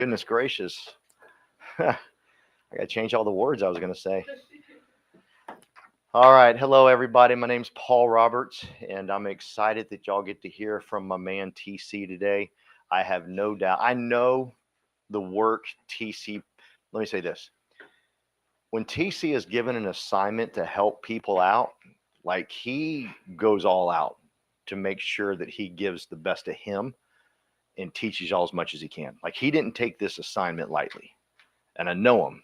Goodness gracious. I got to change all the words I was going to say. All right. Hello, everybody. My name's Paul Roberts, and I'm excited that y'all get to hear from my man TC today. I have no doubt. I know the work TC. Let me say this. When TC is given an assignment to help people out, like he goes all out to make sure that he gives the best of him and teaches y'all as much as he can. Like he didn't take this assignment lightly, and I know him.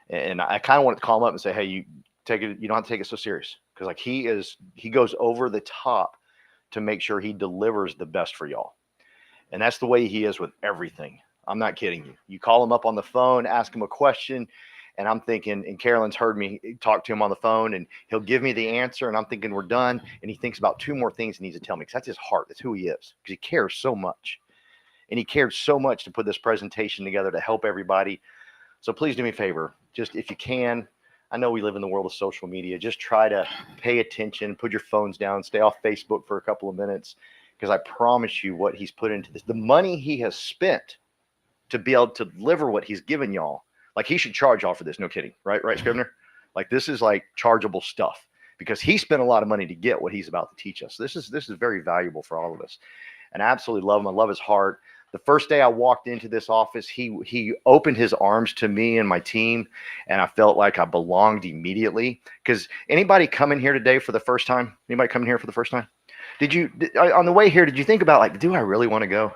And I kind of wanted to call him up and say, "Hey, you take it. You don't have to take it so serious because like he goes over the top to make sure he delivers the best for y'all, and that's the way he is with everything. I'm not kidding you. You call him up on the phone, ask him a question, and I'm thinking, and Carolyn's heard me talk to him on the phone, and he'll give me the answer, and I'm thinking we're done, and he thinks about two more things he needs to tell me because that's his heart. That's who he is because he cares so much, and he cared so much to put this presentation together to help everybody. So please do me a favor, just if you can. I know we live in the world of social media. Just try to pay attention, put your phones down, stay off Facebook for a couple of minutes, because I promise you what he's put into this, the money he has spent to be able to deliver what he's given y'all. Like he should charge y'all for this. No kidding. Right, Scrivener? Like this is like chargeable stuff because he spent a lot of money to get what he's about to teach us. This is very valuable for all of us. And I absolutely love him. I love his heart. The first day I walked into this office, he opened his arms to me and my team, and I felt like I belonged immediately. Because anybody coming here today for the first time? Anybody coming here for the first time? On the way here, did you think about like, do I really want to go?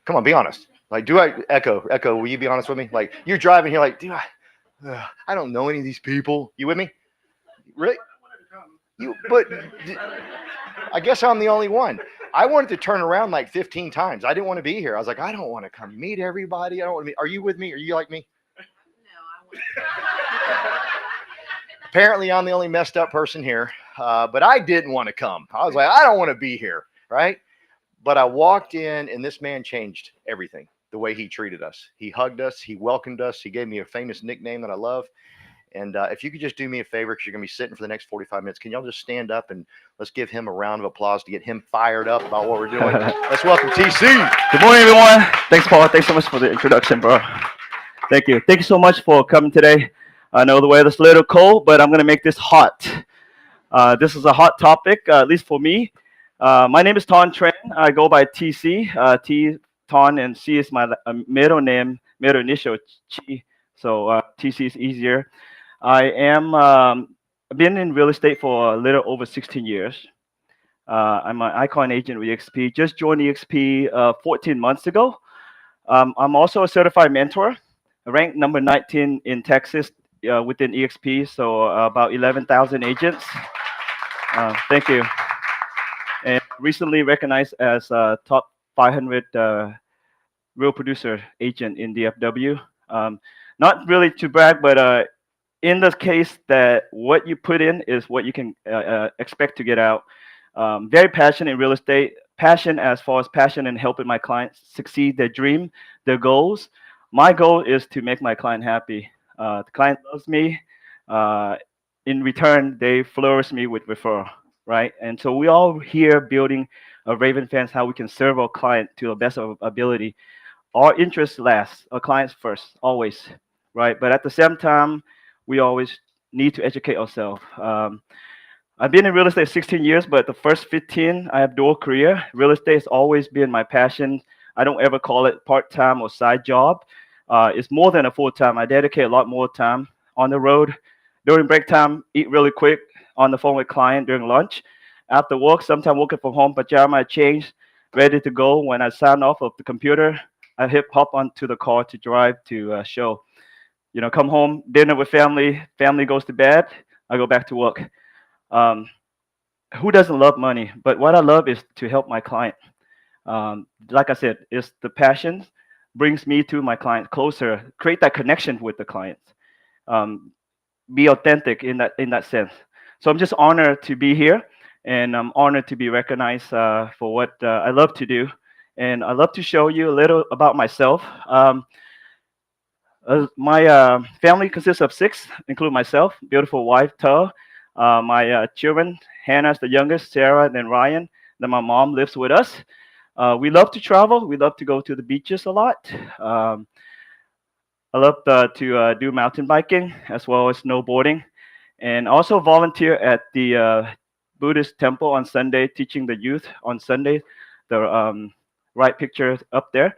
Come on, be honest. Like, do I, Echo, will you be honest with me? Like, you're driving here like, I don't know any of these people. You with me? Really? But I guess I'm the only one. I wanted to turn around like 15 times. I didn't want to be here. I was like, I don't want to come meet everybody. I don't want to meet. Are you with me? Are you like me? No, I want Apparently, I'm the only messed up person here. But I didn't want to come. I was like, I don't want to be here. Right. But I walked in and this man changed everything. The way he treated us. He hugged us. He welcomed us. He gave me a famous nickname that I love. And if you could just do me a favor, because you're going to be sitting for the next 45 minutes, can y'all just stand up and let's give him a round of applause to get him fired up about what we're doing? Let's welcome TC. Good morning, everyone. Thanks, Paul. Thanks so much for the introduction, bro. Thank you. Thank you so much for coming today. I know the weather's a little cold, but I'm going to make this hot. This is a hot topic, at least for me. My name is Ton Tran. I go by TC. Ton, and C is my middle name, middle initial, Chi. So TC is easier. I've been in real estate for a little over 16 years. I'm an Icon agent with EXP. Just joined EXP 14 months ago. I'm also a certified mentor, ranked number 19 in Texas within EXP, so about 11,000 agents. Thank you. And recently recognized as top 500 real producer agent in DFW. Not really to brag, but in the case that what you put in is what you can expect to get out. Very passionate in real estate, passion as far as passion in helping my clients succeed their dream, their goals. My goal is to make my client happy. The client loves me. In return, they flourish me with referral, right? And so we all here building a Raven fans how we can serve our client to the best of our ability. Our interests last, our clients first, always, right? But at the same time, we always need to educate ourselves. I've been in real estate 16 years, but the first 15, I have dual career. Real estate has always been my passion. I don't ever call it part-time or side job. It's more than a full-time. I dedicate a lot more time on the road. During break time, eat really quick, on the phone with client during lunch. After work, sometimes working from home, pajama change, ready to go. When I sign off of the computer, I hop onto the car to drive to a show. You know, come home, dinner with family, family goes to bed, I go back to work. Who doesn't love money? But what I love is to help my client. Like I said, it's the passion brings me to my client closer, create that connection with the clients. Be authentic in that sense. So I'm just honored to be here, and I'm honored to be recognized for what I love to do. And I love to show you a little about myself. My family consists of 6, including myself, beautiful wife, Tara. My children, Hannah's the youngest, Sarah, and then Ryan. Then my mom lives with us. We love to travel. We love to go to the beaches a lot. Um, I love to do mountain biking as well as snowboarding, and also volunteer at the Buddhist temple on Sunday, teaching the youth on Sunday. The right picture up there,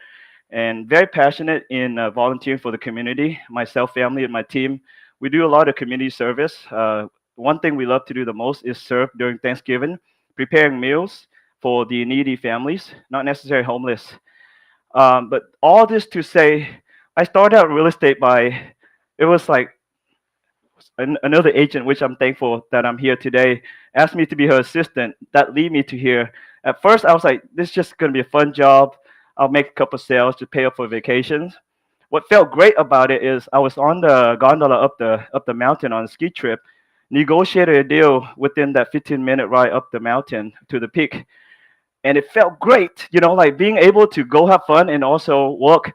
and very passionate in volunteering for the community. Myself, family, and my team, we do a lot of community service. One thing we love to do the most is serve during Thanksgiving, preparing meals for the needy families, not necessarily homeless. But all this to say, I started out real estate by, it was like another agent, which I'm thankful that I'm here today, asked me to be her assistant. That lead me to here. At first, I was like, this is just going to be a fun job. I'll make a couple sales to pay up for vacations. What felt great about it is I was on the gondola up the mountain on a ski trip, negotiated a deal within that 15-minute ride up the mountain to the peak, and it felt great. Like being able to go have fun and also work.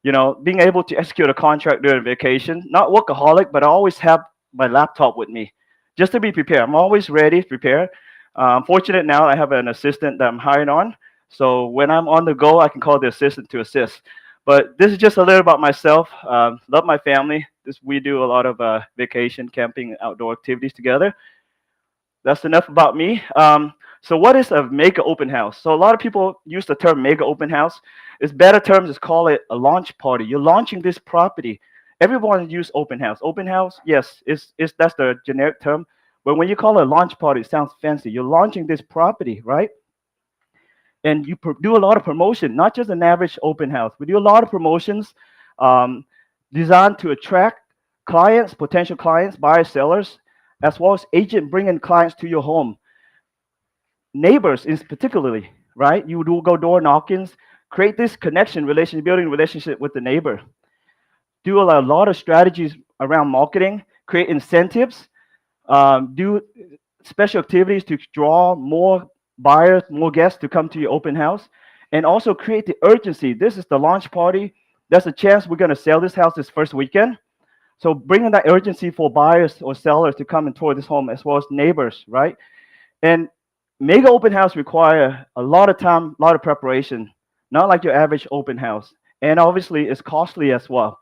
Being able to execute a contract during vacation. Not workaholic, but I always have my laptop with me just to be prepared. I'm always ready, prepared. I'm fortunate now I have an assistant that I'm hiring on. So when I'm on the go, I can call the assistant to assist. But this is just a little about myself. Love my family. We do a lot of vacation, camping, outdoor activities together. That's enough about me. So what is a mega open house? So a lot of people use the term mega open house. It's better terms is call it a launch party. You're launching this property. Everyone use open house. Open house, yes, is that's the generic term. But when you call it a launch party, it sounds fancy. You're launching this property, right? And you do a lot of promotion, not just an average open house. We do a lot of promotions um, designed to attract clients, potential clients, buyers, sellers, as well as agent bringing clients to your home. Neighbors is particularly, right? You do go door knockings, create this connection, building relationship with the neighbor. Do a lot of strategies around marketing, create incentives, do special activities to draw more buyers, more guests to come to your open house, and also create the urgency. This is the launch party. There's a chance we're going to sell this house this first weekend. So bringing that urgency for buyers or sellers to come and tour this home, as well as neighbors, right? And mega open house require a lot of time, a lot of preparation, not like your average open house. And obviously, it's costly as well.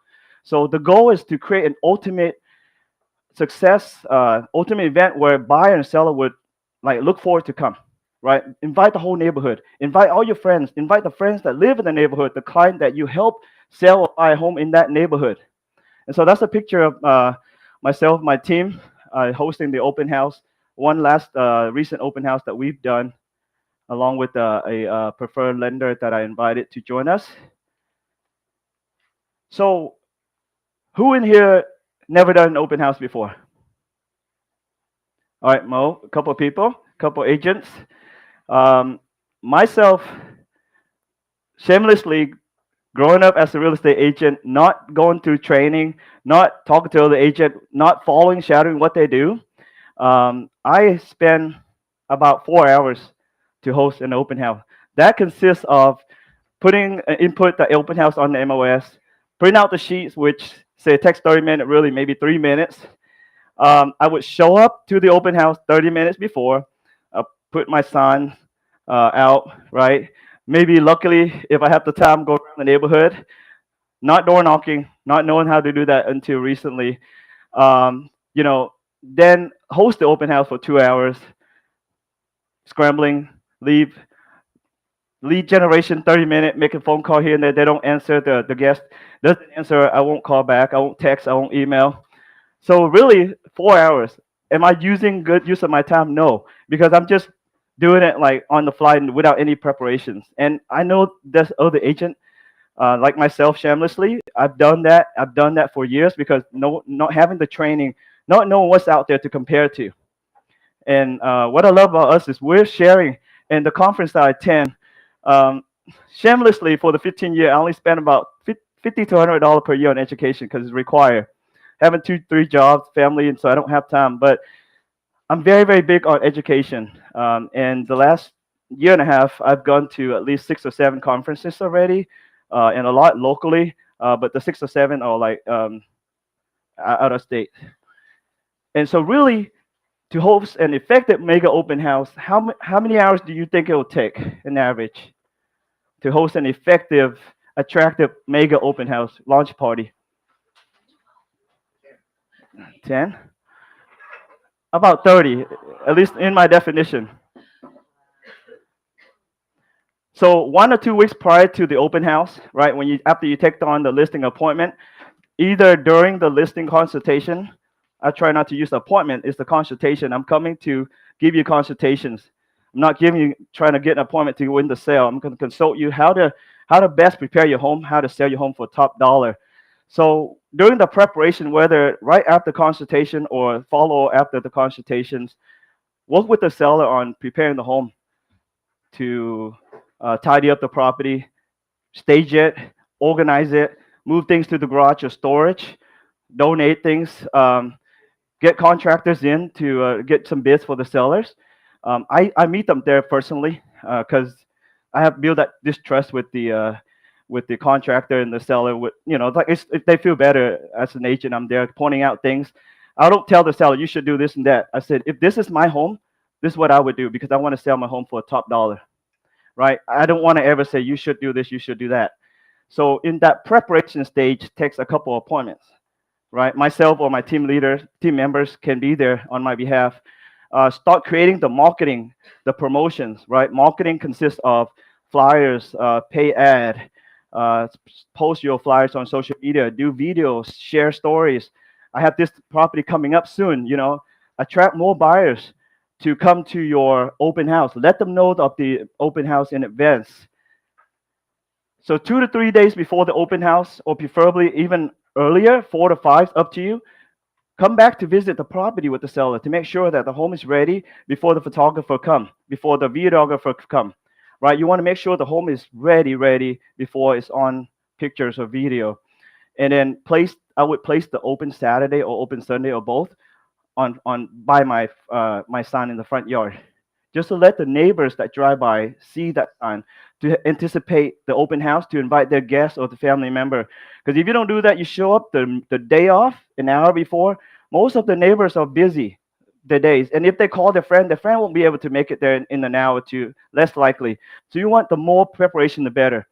So the goal is to create an ultimate success, ultimate event where buyer and seller would like look forward to come, right? Invite the whole neighborhood, invite all your friends, invite the friends that live in the neighborhood, the client that you help sell or buy a home in that neighborhood. And so that's a picture of myself, my team, hosting the open house. One last recent open house that we've done, along with a preferred lender that I invited to join us. So, who in here never done an open house before? All right, Mo, a couple of people, a couple of agents. Myself, shamelessly growing up as a real estate agent, not going through training, not talking to other agent, not following, shadowing what they do. I spend about 4 hours to host an open house. That consists of putting input the open house on the MOS, print out the sheets, which say text 30 minutes, really maybe 3 minutes. I would show up to the open house 30 minutes before, put my son out, right? Maybe luckily, if I have the time, go around the neighborhood, not door knocking, not knowing how to do that until recently. Then host the open house for 2 hours, scrambling, leave, lead generation 30 minutes, make a phone call here and there. They don't answer, the guest doesn't answer, I won't call back, I won't text, I won't email. So really 4 hours. Am I using good use of my time? No, because I'm just doing it like on the fly and without any preparations. And I know there's other agent like myself, shamelessly. I've done that. I've done that for years because not having the training, not knowing what's out there to compare to. And what I love about us is we're sharing. And the conference that I attend, shamelessly for the 15 year, I only spend about $50 to $100 per year on education because it's required. Having 2-3 jobs, family, and so I don't have time. But I'm very, very big on education. And the last year and a half, I've gone to at least 6 or 7 conferences already, and a lot locally. But the 6 or 7 are like out of state. And so, really, to host an effective mega open house, how many hours do you think it will take, an average? to host an effective, attractive mega open house launch party? 10? About 30, at least in my definition. So 1 or 2 weeks prior to the open house, right, when you after you take on the listing appointment, either during the listing consultation, I try not to use the appointment, it's the consultation. I'm coming to give you consultations. I'm not trying to get an appointment to win the sale. I'm going to consult you how to best prepare your home, how to sell your home for top dollar. So during the preparation, whether right after consultation or follow after the consultations, work with the seller on preparing the home to tidy up the property, stage it, organize it, move things to the garage or storage, donate things, get contractors in to get some bids for the sellers. I meet them there personally because I have built that distrust with the contractor and the seller. With like if they feel better as an agent, I'm there pointing out things. I don't tell the seller you should do this and that. I said if this is my home, this is what I would do because I want to sell my home for a top dollar, right? I don't want to ever say you should do this, you should do that. So in that preparation stage takes a couple of appointments, right? Myself or my team members can be there on my behalf. Start creating the marketing, the promotions, right? Marketing consists of flyers, pay ad, post your flyers on social media, do videos, share stories. I have this property coming up soon, attract more buyers to come to your open house. Let them know of the open house in advance. So 2 to 3 days before the open house, or preferably even earlier, 4 to 5, up to you, come back to visit the property with the seller to make sure that the home is ready before the photographer come, before the videographer come, right? You want to make sure the home is ready before it's on pictures or video. And then I would place the open Saturday or open Sunday or both by my sign in the front yard, just to let the neighbors that drive by see that sign, to anticipate the open house, to invite their guests or the family member. Because if you don't do that, you show up the day off, an hour before, most of the neighbors are busy the days. And if they call their friend won't be able to make it there in an hour or two, less likely. So you want the more preparation, the better.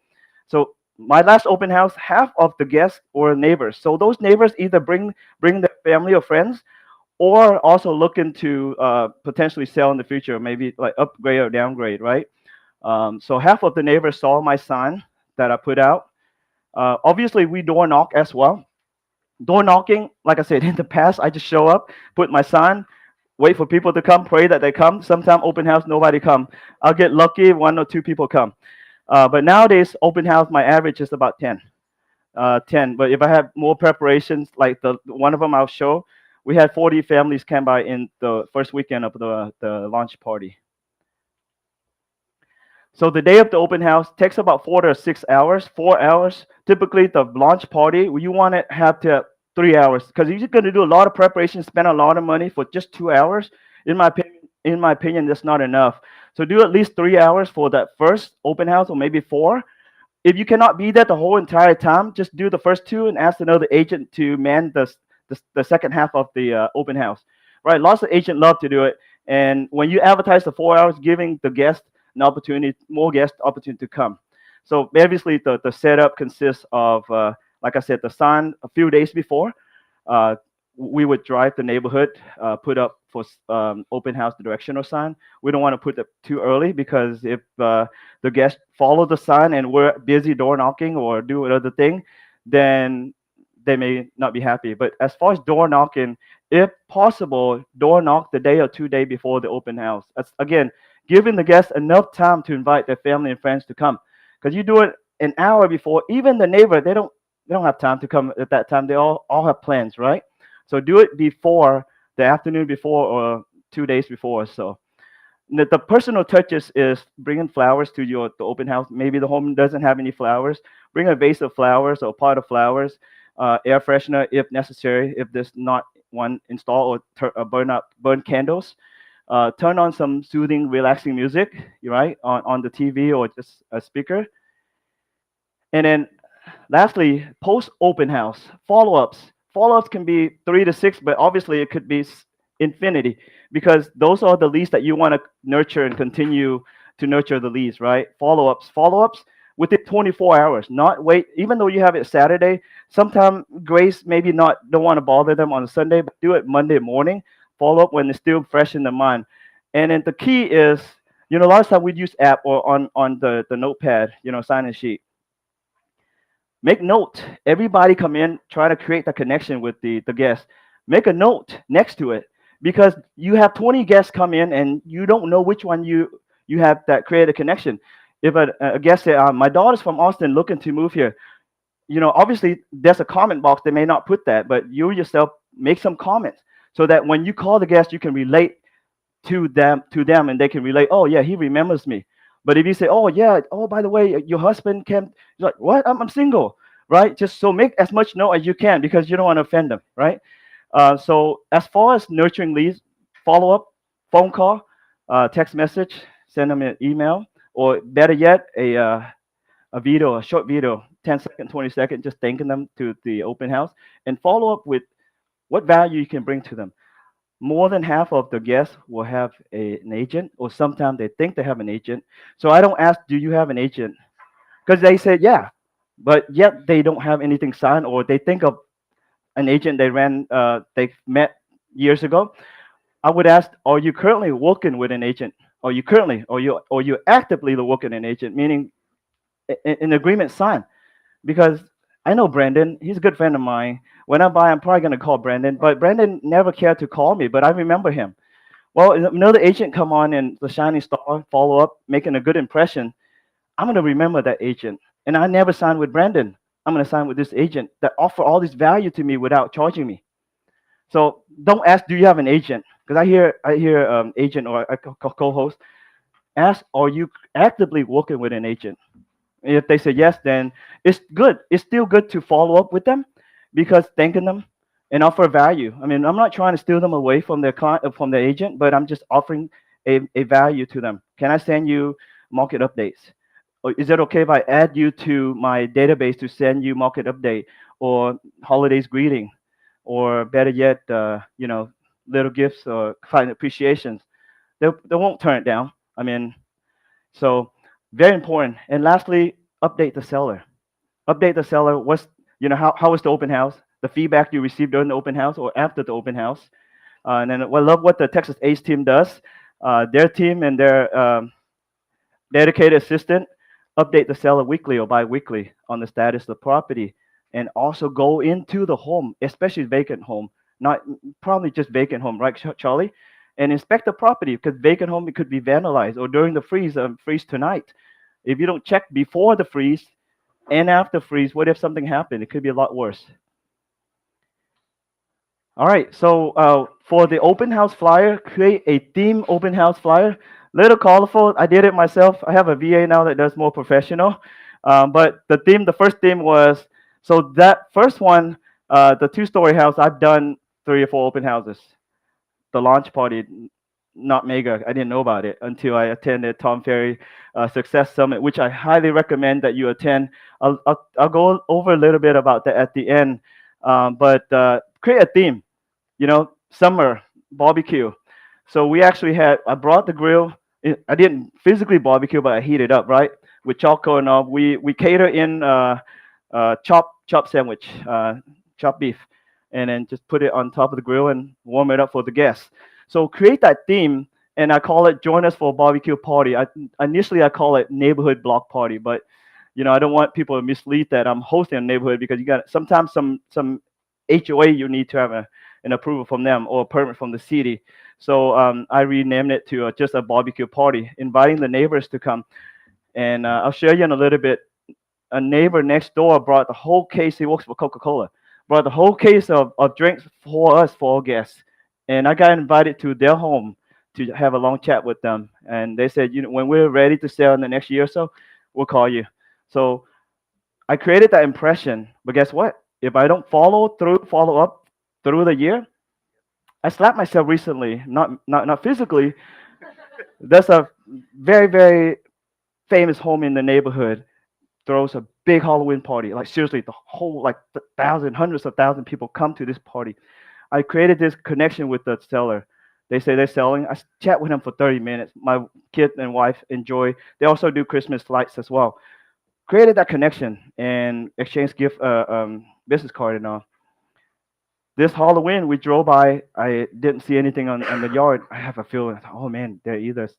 So my last open house, half of the guests were neighbors. So those neighbors either bring their family or friends, or also looking to potentially sell in the future, maybe like upgrade or downgrade, right? So half of the neighbors saw my sign that I put out. Obviously, we door knock as well. Door knocking, like I said, in the past, I just show up, put my sign, wait for people to come, pray that they come. Sometimes open house, nobody come. I'll get lucky, 1 or 2 people come. But nowadays, open house, my average is about 10. 10. But if I have more preparations, like the one of them I'll show, we had 40 families come by in the first weekend of the launch party. So the day of the open house takes about 4 to 6 hours, 4 hours. Typically, the launch party, you want to have 3 hours, because if you're going to do a lot of preparation, spend a lot of money for just 2 hours, in my opinion, that's not enough. So do at least 3 hours for that first open house, or maybe 4. If you cannot be there the whole entire time, just do the first 2 and ask another agent to man the second half of the open house, right? Lots of agents love to do it. And when you advertise the 4 hours, giving the guest an opportunity, more guest opportunity to come. So obviously the setup consists of, like I said, the sign a few days before. We would drive the neighborhood, put up for open house the directional sign. We don't want to put it too early, because if the guests follow the sign and we're busy door knocking or do another thing, then they may not be happy. But as far as door knocking, if possible, door knock the day or 2 days before the open house. That's, again, giving the guests enough time to invite their family and friends to come. Because you do it an hour before, even the neighbor, they don't have time to come at that time. They all have plans, right? So do it before, the afternoon before, or 2 days before. So the personal touches is bringing flowers to the open house. Maybe the home doesn't have any flowers. Bring a vase of flowers or a pot of flowers. Air freshener if necessary, if there's not one installed, or burn candles. Turn on some soothing, relaxing music, right, on the TV or just a speaker. And then lastly, post open house follow-ups. Follow-ups can be 3 to 6, but obviously it could be infinity, because those are the leads that you want to nurture and continue to nurture the leads, right? Follow-ups. within 24 hours. Not wait, even though you have it Saturday. Sometimes Grace maybe not don't want to bother them on Sunday, but do it Monday morning. Follow up when it's still fresh in the mind. And then the key is, a lot of time we use app or on the notepad, sign-in sheet. Make note. Everybody come in, try to create the connection with the guest. Make a note next to it because you have 20 guests come in and you don't know which one you have that create a connection. If a guest say, "My daughter's from Austin, looking to move here," obviously there's a comment box. They may not put that, but you yourself make some comments so that when you call the guest, you can relate to them, and they can relate. Oh yeah, he remembers me. But if you say, "Oh yeah, oh by the way, your husband came," you're like, "What? I'm single," right? Just so make as much note as you can because you don't want to offend them, right? So as far as nurturing leads, follow up, phone call, text message, send them an email, or better yet, a video, a short video, 10-second, 20-second, just thanking them to the open house, and follow up with what value you can bring to them. More than half of the guests will have an agent, or sometimes they think they have an agent. So I don't ask, "Do you have an agent?" Because they said, "Yeah," but yet they don't have anything signed, or they think of an agent they met years ago. I would ask, "Are you currently working with an agent? Or you actively working an agent?" Meaning, an agreement signed. Because I know Brandon, he's a good friend of mine. When I buy, I'm probably gonna call Brandon, but Brandon never cared to call me, but I remember him. Well, another agent come on and the shining star follow up, making a good impression. I'm gonna remember that agent, and I never signed with Brandon. I'm gonna sign with this agent that offer all this value to me without charging me. So don't ask, "Do you have an agent?" Because I hear agent or a co-host ask, "Are you actively working with an agent?" If they say yes, then it's good. It's still good to follow up with them because thanking them and offer value. I mean, I'm not trying to steal them away from their client, from their agent, but I'm just offering a value to them. Can I send you market updates? Or is it okay if I add you to my database to send you market update or holidays greeting, or better yet, little gifts or client appreciations? They won't turn it down. I mean, so very important. And lastly, update the seller. Update the seller. How was the open house? The feedback you received during the open house or after the open house. And then I love what the Texas Ace team does. Their team and their dedicated assistant update the seller weekly or bi-weekly on the status of the property, and also go into the home, especially vacant home, not probably just vacant home, right, Charlie? And inspect the property because vacant home, it could be vandalized, or during the freeze tonight. If you don't check before the freeze and after freeze, what if something happened? It could be a lot worse. All right, so for the open house flyer, create a theme open house flyer. Little colorful. I did it myself. I have a VA now that does more professional. But the first theme was, so that first one, the two-story house, I've done 3 or 4 open houses. The launch party, not mega. I didn't know about it until I attended Tom Ferry Success Summit, which I highly recommend that you attend. I'll go over a little bit about that at the end. But create a theme, summer barbecue. So we actually I brought the grill. I didn't physically barbecue, but I heated up, right? With charcoal and all. We cater in chop sandwich, chopped beef, and then just put it on top of the grill and warm it up for the guests. So create that theme, and I call it "Join Us for a Barbecue Party." Initially I call it neighborhood block party, but I don't want people to mislead that I'm hosting a neighborhood, because you got sometimes some HOA you need to have an approval from them or a permit from the city. So I renamed it to just a barbecue party, inviting the neighbors to come. And I'll show you in a little bit. A neighbor next door brought the whole case. He works for Coca-Cola. Brought the whole case of drinks for us, for our guests. And I got invited to their home to have a long chat with them. And they said, when we're ready to sell in the next year or so, we'll call you. So I created that impression. But guess what? If I don't follow up through the year, I slapped myself recently, not physically. There's a very, very famous home in the neighborhood, throws a big Halloween party. Like seriously, the whole hundreds of thousands of people come to this party. I created this connection with the seller. They say they're selling. I chat with them for 30 minutes. My kid and wife enjoy. They also do Christmas lights as well. created that connection and exchanged gift business card and all. This Halloween, we drove by. I didn't see anything on the yard. I have a feeling, oh man, they're either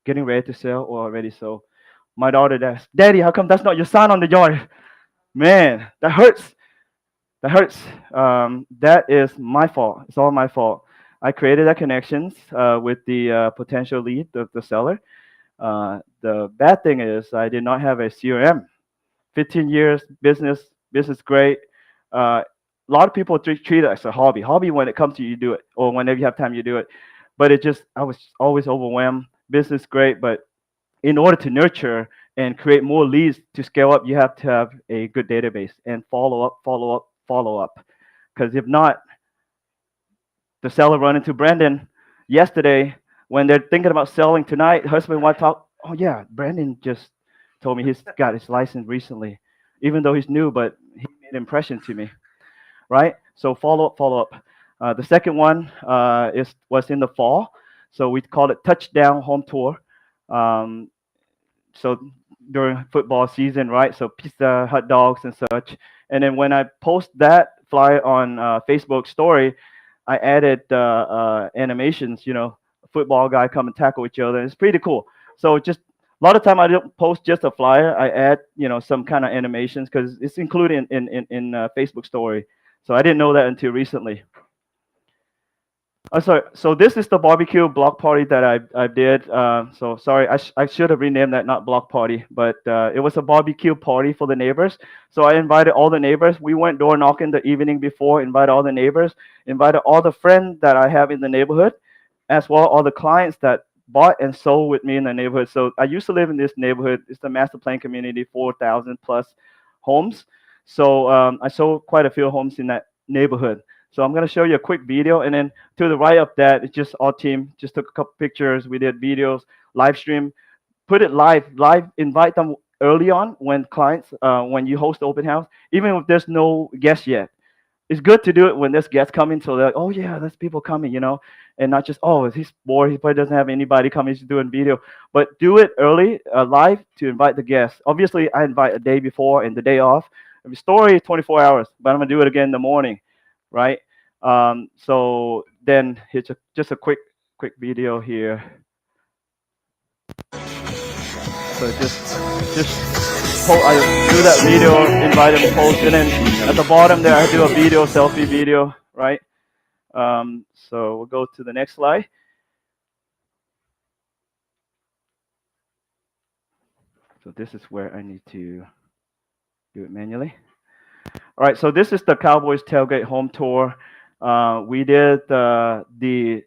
getting ready to sell or already sold. My daughter asked, Daddy, how come that's not your sign on the yard? Man, that hurts. That hurts. That is my fault. It's all my fault. I created that connections with the potential lead, the seller. The bad thing is I did not have a CRM. 15 years, business great. A lot of people treat it as a hobby. Hobby when it comes to you do it, or whenever you have time you do it. But it just I was always overwhelmed. Business great, but in order to nurture and create more leads to scale up, you have to have a good database and follow up, follow up, follow up. Because if not, the seller run into Brandon yesterday when they're thinking about selling tonight. Husband and wife talk. Oh yeah, Brandon just told me he's got his license recently, even though he's new, but he made an impression to me, right? So follow up, follow up. The second one was in the fall, so we called it Touchdown Home Tour. Um, so during football season, right? So pizza, hot dogs, and such. And then when I post that flyer on Facebook story, I added animations. Football guy come and tackle each other. It's pretty cool. So just a lot of time I don't post just a flyer. I add some kind of animations because it's included in Facebook story. So I didn't know that until recently. Sorry. So this is the barbecue block party that I did. So sorry, I should have renamed that, not block party, but it was a barbecue party for the neighbors. So I invited all the neighbors. We went door knocking the evening before, invited all the neighbors, invited all the friends that I have in the neighborhood, as well all the clients that bought and sold with me in the neighborhood. So I used to live in this neighborhood. It's the master plan community, 4,000 plus homes. So I sold quite a few homes in that neighborhood. So I'm going to show you a quick video, and then to the right of that, it's just our team. Just took a couple pictures. We did videos, live stream, put it live. Invite them early on when clients, when you host the open house, even if there's no guests yet. It's good to do it when there's guests coming, so they're like, oh yeah, there's people coming, and not just, oh, he's bored. He probably doesn't have anybody coming. He's doing video, but do it early, live, to invite the guests. Obviously, I invite a day before and the day off. The story is 24 hours, but I'm gonna do it again in the morning, right? So then here's just a quick video here. So I do that video, invite them, post it, and at the bottom there I do a video, selfie video, right? So we'll go to the next slide. So this is where I need to do it manually. All right, so this is the Cowboys Tailgate Home Tour. We did the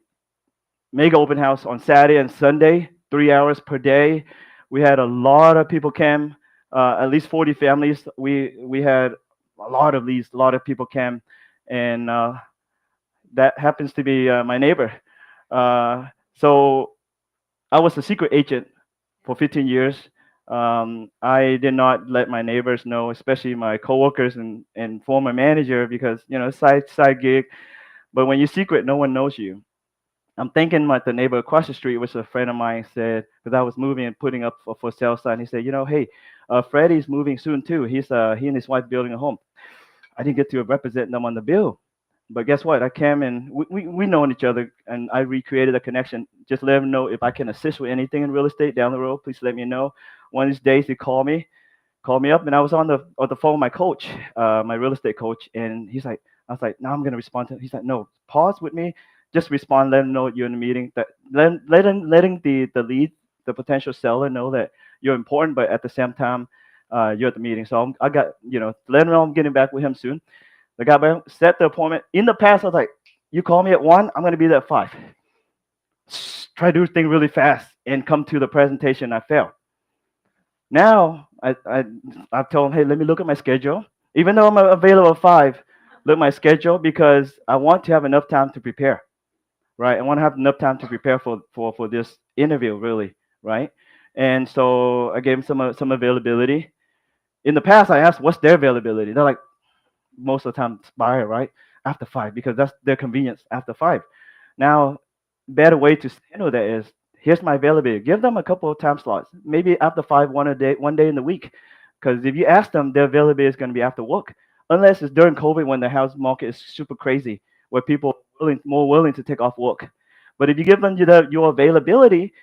mega open house on Saturday and Sunday, 3 hours per day. We had a lot of people came, at least 40 families. We had a lot of leads, a lot of people came, and that happens to be my neighbor. So I was a secret agent for 15 years. I did not let my neighbors know, especially my coworkers and former manager, because side gig. But when you're secret, no one knows you. I'm thinking like the neighbor across the street, which a friend of mine said, because I was moving and putting up for sale sign. He said, hey, Freddie's moving soon too. He and his wife building a home. I didn't get to represent them on the bill. But guess what? I came and we know each other, and I recreated a connection. Just let them know if I can assist with anything in real estate down the road. Please let me know. One of these days, he called me up, and I was on the phone with my coach, my real estate coach, and I was like, now I'm gonna respond to him. He's like, no, pause with me, just respond, let him know you're in the meeting. That letting the lead, the potential seller, know that you're important, but at the same time, you're at the meeting. So I got let him know I'm getting back with him soon. The guy set the appointment. In the past, I was like, you call me at 1, I'm gonna be there at 5. Try to do things really fast and come to the presentation. I failed. Now I've told him, hey, let me look at my schedule. Even though I'm available at 5, look at my schedule, because I want to have enough time to prepare, right? I want to have enough time to prepare for this interview, really, right? And so I gave him some availability. In the past, I asked, what's their availability? They're like, most of the time, buyer, right? After 5, because that's their convenience, after 5. Now, better way to handle that is, here's my availability. Give them a couple of time slots. Maybe after 5, one day in the week. Because if you ask them, their availability is going to be after work, unless it's during COVID when the house market is super crazy, where people are more willing to take off work. But if you give them your availability,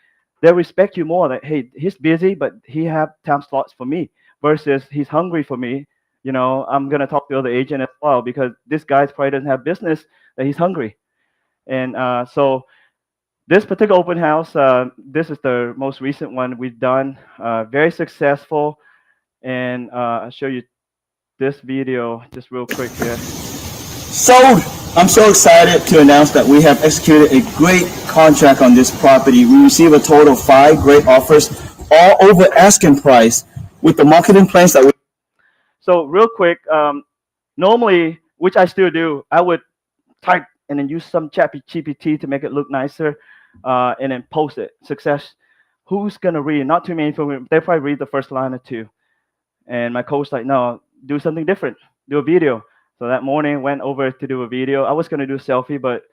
they'll respect you more. That hey, he's busy, but he have time slots for me. Versus he's hungry for me. I'm gonna talk to the other agent as well because this guy probably doesn't have business that he's hungry. And so this particular open house, this is the most recent one we've done. Very successful. And I'll show you this video just real quick here. So I'm so excited to announce that we have executed a great contract on this property. We received a total of 5 great offers, all over asking price, with the marketing plans that we. So real quick, normally, which I still do, I would type and then use some ChatGPT to make it look nicer, and then post it. Success. Who's gonna read? Not too many people. They probably read the first line or two. And my coach like, no, do something different. Do a video. So that morning, went over to do a video. I was gonna do a selfie, but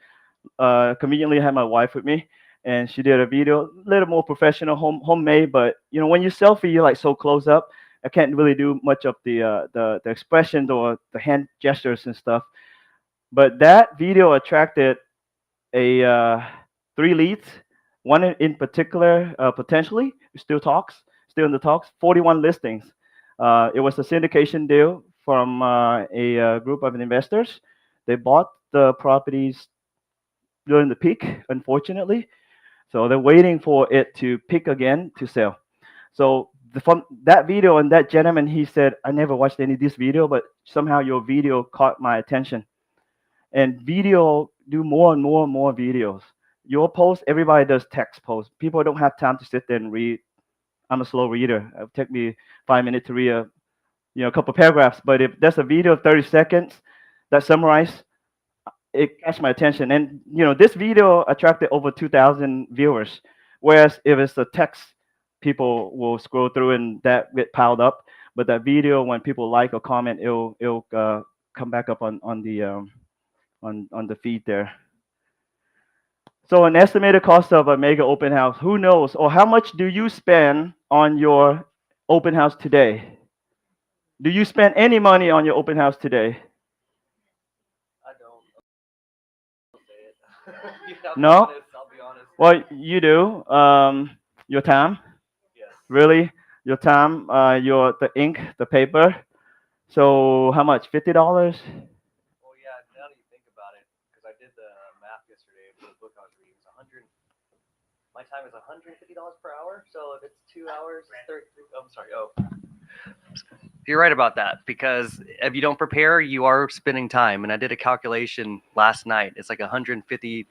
conveniently I had my wife with me, and she did a video, a little more professional, homemade. But when you selfie, you're like so close up. I can't really do much of the expressions or the hand gestures and stuff. But that video attracted a 3 leads. One in particular, potentially still in the talks. 41 listings. It was a syndication deal from a group of investors. They bought the properties during the peak, unfortunately. So they're waiting for it to peak again to sell. So from that video and that gentleman, he said, I never watched any of this video, but somehow your video caught my attention. And video, do more and more and more videos. Your post, everybody does text posts. People don't have time to sit there and read. I'm a slow reader. It'll take me 5 minutes to read a couple paragraphs. But if there's a video of 30 seconds that summarizes, it catch my attention. And this video attracted over 2,000 viewers. Whereas if it's a text, people will scroll through and that get piled up. But that video, when people like or comment, it'll come back up on the feed there. So an estimated cost of a mega open house, who knows? Or how much do you spend on your open house today? Do you spend any money on your open house today? I don't. Say it. No? I'll be honest. Well, you do. Your time, Yes. really? Your time, the ink, the paper. So how much? $50? Well, yeah. Now that you think about it, because I did the math yesterday for the book I was reading, it's 100. My time is $150 per hour. So if it's 2 hours, 30. Oh, I'm sorry. Oh. You're right about that, because if you don't prepare, you are spending time. And I did a calculation last night. It's like $150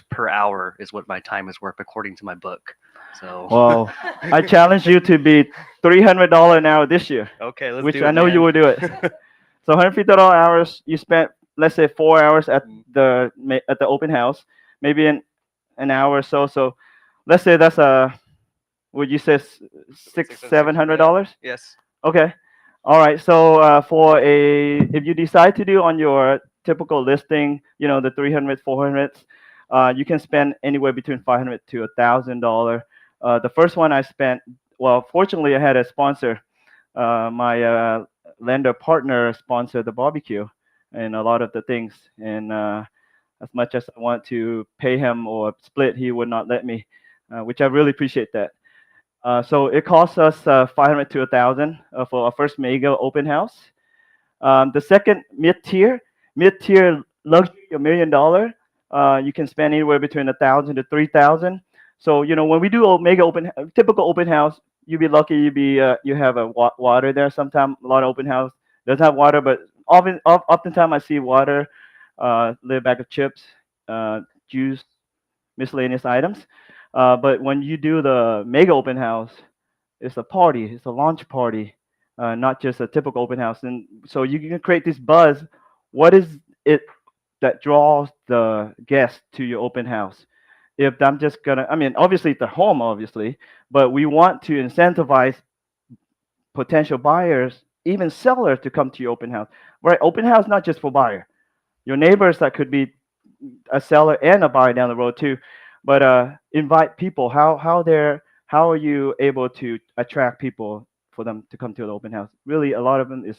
per hour is what my time is worth according to my book. So. Well, I challenge you to be $300 an hour this year. Okay, let's which do it. I know man. you will do it. So $150 hours. You spent, let's say, 4 hours at the open house, maybe an hour or so. So let's say that's would you say $700? Yes. Okay. All right. So if you decide to do on your typical listing, the 300, 400s, you can spend anywhere between $500 to $1,000. The first one I spent, well, fortunately I had a sponsor. My lender partner sponsored the barbecue and a lot of the things. And as much as I want to pay him or split, he would not let me, which I really appreciate that. So it costs us $500 to $1,000 for our first mega open house. The second mid-tier luxury, $1 million. You can spend anywhere between $1,000 to $3,000. So when we do a typical open house, you'd be lucky. You have a water there. Sometimes a lot of open house doesn't have water, but oftentimes I see water, little bag of chips, juice, miscellaneous items. But when you do the mega open house, it's a party. It's a launch party, not just a typical open house. And so you can create this buzz. What is it that draws the guests to your open house? If I'm just obviously the home, obviously, but we want to incentivize potential buyers, even sellers, to come to your open house. Right? Open house not just for buyer. Your neighbors that could be a seller and a buyer down the road too. But invite people. How are you able to attract people for them to come to the open house. Really, a lot of them is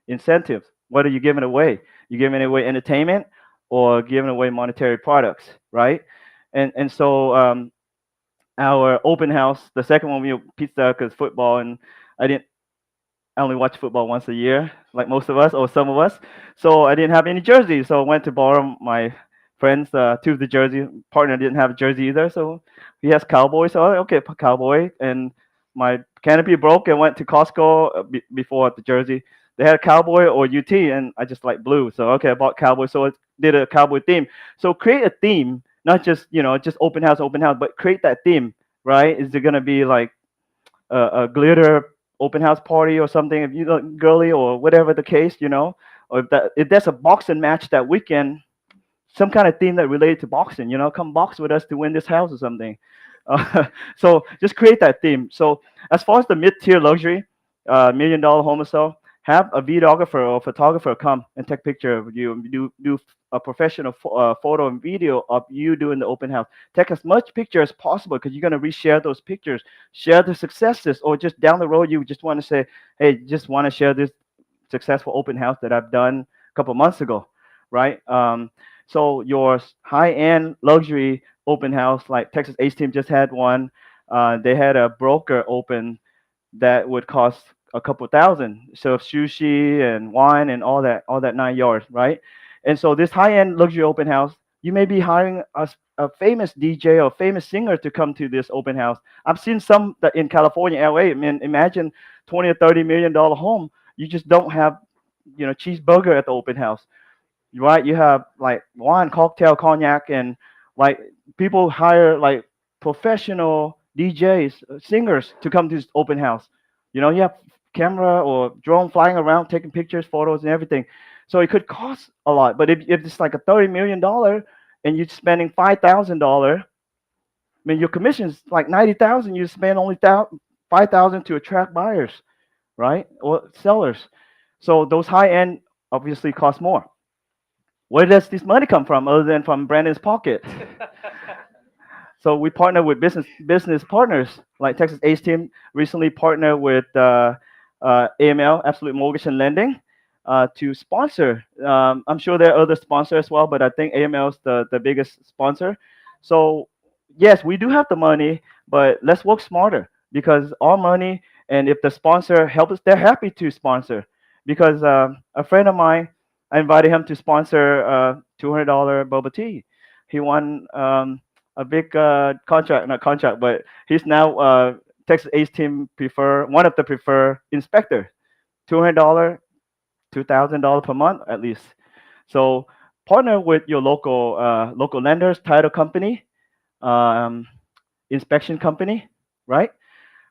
incentives. What are you giving away? You're giving away entertainment or giving away monetary products, right? And so our open house, the second one we pizza because football, and I didn't. I only watch football once a year, like most of us or some of us. So I didn't have any jerseys, so I went to borrow my friends two of the jersey. Partner didn't have a jersey either, so he has Cowboy. So okay, Cowboy. And my canopy broke and went to Costco before the jersey. They had Cowboy or UT, and I just like blue. So okay, I bought Cowboy. So I did a Cowboy theme. So create a theme, not just just open house, but create that theme, right? Is it gonna be like a glitter open house party or something if you look girly or whatever the case, or if there's a boxing match that weekend, some kind of theme that related to boxing, come box with us to win this house or something. So just create that theme. So as far as the mid-tier luxury, $1 million home or so, have a videographer or photographer come and take picture of you. Do a professional photo and video of you doing the open house. Take as much picture as possible because you're gonna reshare those pictures. Share the successes, or just down the road you just want to say, hey, just want to share this successful open house that I've done a couple months ago, right? So your high-end luxury open house, like Texas Ace Team just had one. They had a broker open that would cost a couple thousand. So sushi and wine and all that 9 yards, right? And so this high-end luxury open house, you may be hiring a famous DJ or famous singer to come to this open house. I've seen some that in California, LA. I mean, imagine 20 or 30 million dollar home. You just don't have, cheeseburger at the open house, right? You have like wine, cocktail, cognac, and like people hire like professional DJs, singers to come to this open house. You have camera or drone flying around taking pictures, photos, and everything. So it could cost a lot. But if it's like a $30 million and you're spending $5,000, I mean your commission's like 90,000. You spend only 5,000 to attract buyers, right? Or sellers. So those high end obviously cost more. Where does this money come from other than from Brandon's pocket? So we partner with business partners like Texas Ace Team recently partnered with AML, Absolute Mortgage and Lending, to sponsor. I'm sure there are other sponsors as well, but I think AML is the biggest sponsor. So yes, we do have the money, but let's work smarter because our money, and if the sponsor helps us, they're happy to sponsor. Because a friend of mine, I invited him to sponsor $200 boba tea. He won a big contract, not contract, but he's now Texas Ace Team one of the preferred inspector. $200, $2,000 per month at least. So partner with your local lenders, title company, inspection company, right?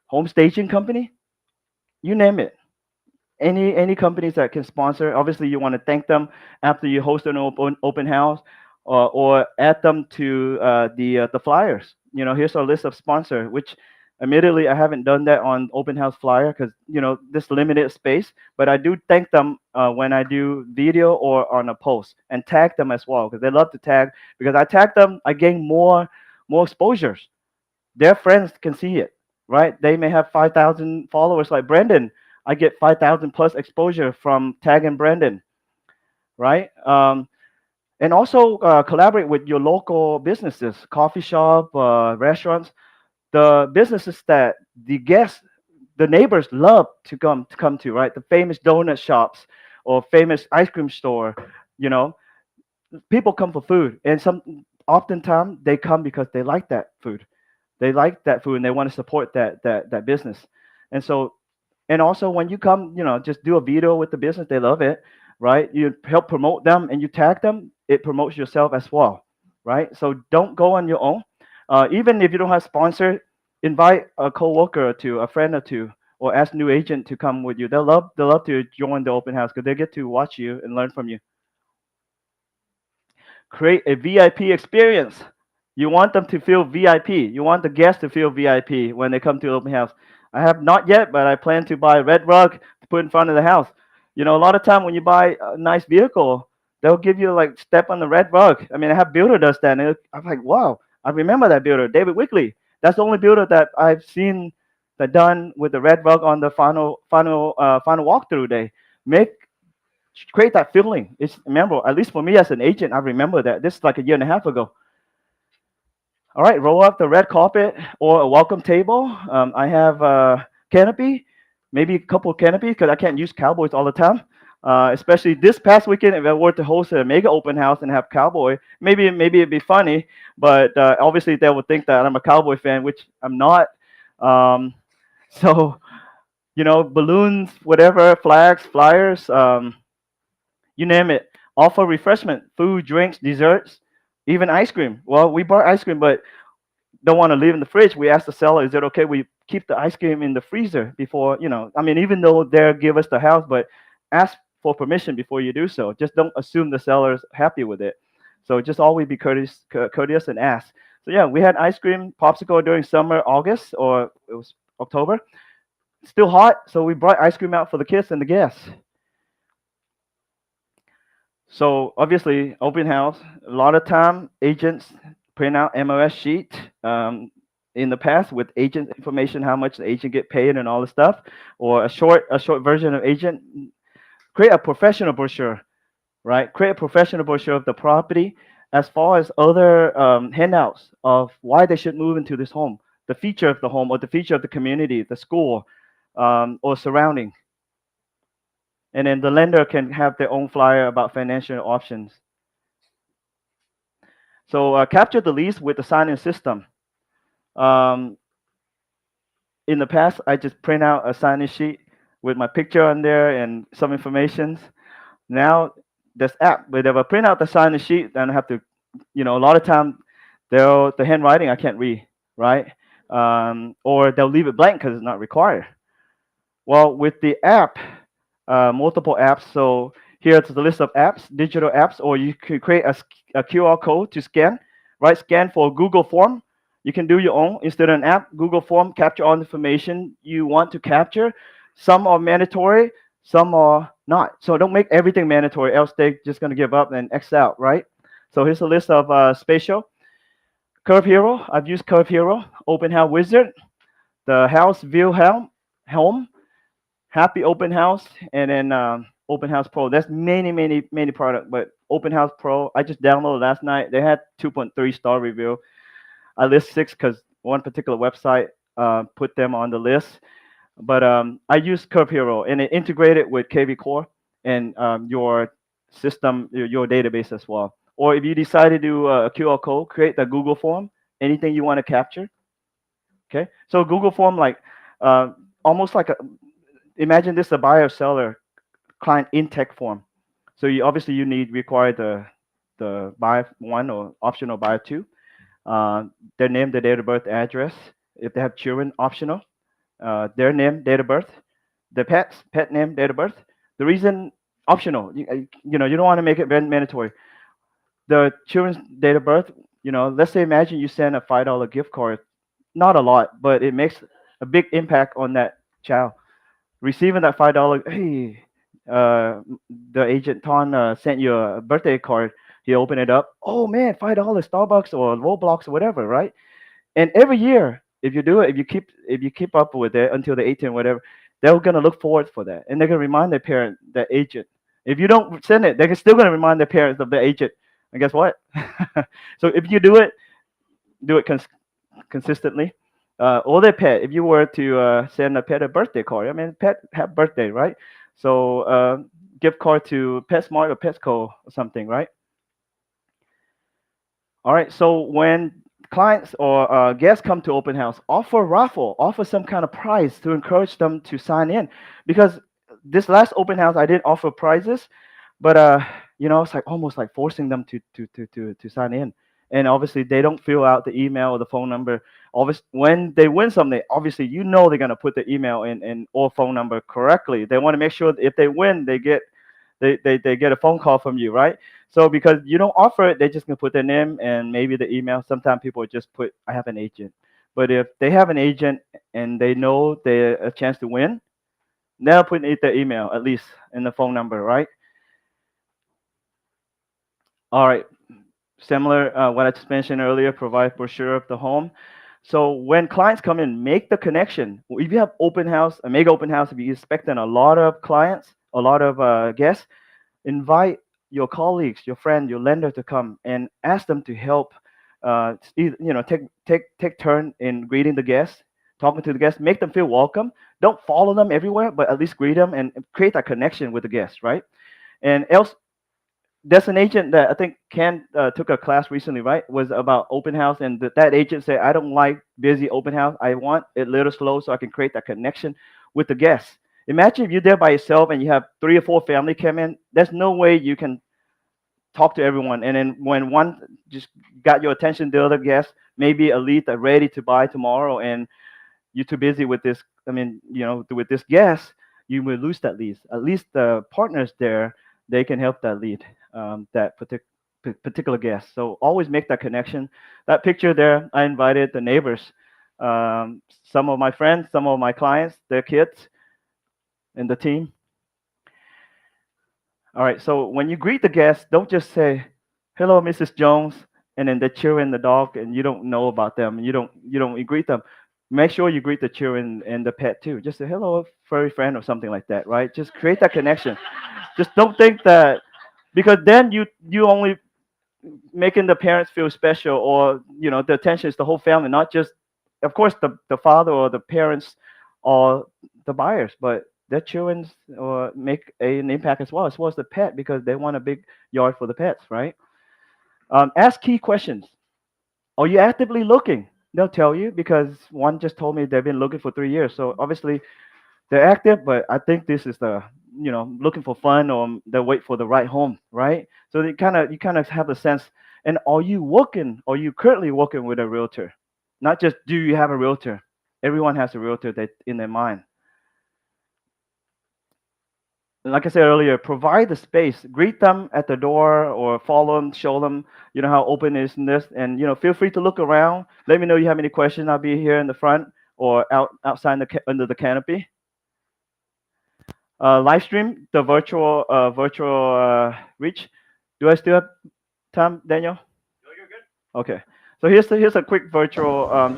Home staging company, you name it. Any companies that can sponsor. Obviously, you want to thank them after you host an open house, or add them to the flyers. Here's our list of sponsors, which admittedly I haven't done that on open house flyer because this limited space. But I do thank them when I do video or on a post, and tag them as well because they love to tag. Because I tag them, I gain more exposures. Their friends can see it, right? They may have 5,000 followers like Brandon. I get 5,000 plus exposure from tagging Brandon, right? And also collaborate with your local businesses, coffee shop, restaurants, the businesses that the guests, the neighbors love to come to, right? The famous donut shops or famous ice cream store. People come for food, and oftentimes they come because they like that food. They like that food, and they want to support that business. And so, and also when you come, just do a video with the business. They love it, right? You help promote them and you tag them. It promotes yourself as well, right? So don't go on your own. Even if you don't have sponsor, invite a coworker or two, a friend or two, or ask new agent to come with you. They'll love to join the open house because they get to watch you and learn from you. Create a VIP experience. You want them to feel VIP. You want the guests to feel VIP when they come to the open house. I have not yet, but I plan to buy a red rug to put in front of the house. A lot of time when you buy a nice vehicle, they'll give you like step on the red rug. I mean, I have builder does that, and I'm like, wow, I remember that builder, David Wickley. That's the only builder that I've seen that done with the red rug on the final walkthrough day. Create that feeling. It's memorable. At least for me as an agent, I remember that. This is like a year and a half ago. All right, roll up the red carpet or a welcome table. I have a canopy, maybe a couple of canopies because I can't use cowboys all the time. Especially this past weekend, if I were to host a mega open house and have cowboy, maybe it'd be funny, but obviously they would think that I'm a cowboy fan, which I'm not. Um, so balloons, whatever, flags, flyers, you name it. Offer refreshment, food, drinks, desserts, even ice cream. Well, we bought ice cream, but don't want to leave in the fridge. We asked the seller, is it okay we keep the ice cream in the freezer before, I mean, even though they'll give us the house, but ask for permission before you do so. Just don't assume the seller's happy with it. So just always be courteous and ask. So yeah, we had ice cream, popsicle during summer, August, or it was October. Still hot, so we brought ice cream out for the kids and the guests. So obviously, open house. A lot of time, agents print out MOS sheet in the past with agent information, how much the agent get paid and all the stuff, or a short version of agent. Create a professional brochure, right? Create a professional brochure of the property, as far as other handouts of why they should move into this home, the feature of the home, or the feature of the community, the school, or surrounding. And then the lender can have their own flyer about financial options. So capture the lease with the sign-in system. In the past, I just print out a sign-in sheet with my picture on there and some information. Now there's app, but if I print out the sign-in sheet, then I have to, a lot of time, the handwriting I can't read, right? Or they'll leave it blank because it's not required. Well, with the app, multiple apps. So here's the list of apps, digital apps, or you can create a QR code to scan, right? Scan for Google Form. You can do your own instead of an app. Google Form, capture all the information you want to capture. Some are mandatory, some are not. So don't make everything mandatory, else they're just going to give up and X out, right? So here's a list of Spatial. Curve Hero, I've used Curve Hero. Open House Wizard, the House View Home, Happy Open House, and then Open House Pro. That's many products, but Open House Pro, I just downloaded last night. They had 2.3-star review. I list 6 because one particular website put them on the list. But I use Curve Hero, and it integrated with KV Core and your system, your database as well. Or if you decide to do a QR code, create the Google form, anything you want to capture. Okay, so Google form, like almost like imagine this a buyer seller client intake form. So you obviously require the buyer 1 or optional buyer 2. Their name, their date of birth, address. If they have children, optional. Their name, date of birth. The pet name, date of birth. The reason, optional. You don't want to make it mandatory. The children's date of birth. Let's say imagine you send a $5 gift card. Not a lot, but it makes a big impact on that child. Receiving that $5, hey, the agent Ton sent you a birthday card. He opened it up. Oh man, $5 Starbucks or Roblox or whatever, right? And every year, if you do it, if you keep up with it until the 18, whatever, they're gonna look forward for that, and they're gonna remind their parent, the agent. If you don't send it, they're still gonna remind their parents of the agent. And guess what? So if you do it consistently. Or their pet. If you were to send a pet a birthday card, I mean, pet have birthday, right? So gift card to PetSmart or Petco or something, right? All right. So when clients or guests come to open house, offer raffle, offer some kind of prize to encourage them to sign in. Because this last open house, I didn't offer prizes, but it's like almost like forcing them to sign in. And obviously, they don't fill out the email or the phone number. Obviously, when they win something, obviously, they're gonna put the email in or phone number correctly. They want to make sure that if they win, they get a phone call from you, right? So because you don't offer it, they're just gonna put their name and maybe the email. Sometimes people just put, I have an agent. But if they have an agent and they know they're a chance to win, they'll put in their email at least and the phone number, right? All right. Similar, what I just mentioned earlier, provide brochure of the home. So when clients come in, make the connection. If you have open house, a mega open house, if you're expecting a lot of clients, a lot of guests, invite your colleagues, your friend, your lender to come and ask them to help. Take turn in greeting the guests, talking to the guests, make them feel welcome. Don't follow them everywhere, but at least greet them and create that connection with the guests, right? And else, there's an agent that I think Ken took a class recently, right? Was about open house, and that agent said, "I don't like busy open house. I want it a little slow so I can create that connection with the guests." Imagine if you're there by yourself and you have 3 or 4 family come in. There's no way you can talk to everyone. And then when one just got your attention, the other guest maybe a lead that ready to buy tomorrow, and you're too busy with this. I mean, with this guest, you will lose that lead. At least the partners there, they can help that lead, that particular guest. So always make that connection. That picture there, I invited the neighbors, some of my friends, some of my clients, their kids, and the team. All right. So when you greet the guests, don't just say, "Hello, Mrs. Jones," and then the children, the dog, and you don't know about them. You greet them. Make sure you greet the children and the pet too. Just say hello, furry friend, or something like that, right? Just create that connection. Just don't think that, because then you only making the parents feel special, or the attention is the whole family, not just, of course, the father or the parents or the buyers, but their children or make an impact as well as the pet, because they want a big yard for the pets, right? Ask key questions. Are you actively looking? They'll tell you, because one just told me they've been looking for 3 years. So obviously they're active, but I think this is the, looking for fun, or they wait for the right home, right? So you kind of have a sense. And are you currently working with a realtor? Not just do you have a realtor? Everyone has a realtor that in their mind. Like I said earlier, provide the space. Greet them at the door, or follow them, show them, how open is in this, and feel free to look around. Let me know you have any questions. I'll be here in the front or outside under the canopy. Live stream the virtual reach. Do I still have time, Daniel? No, you're good. Okay. So here's a quick virtual.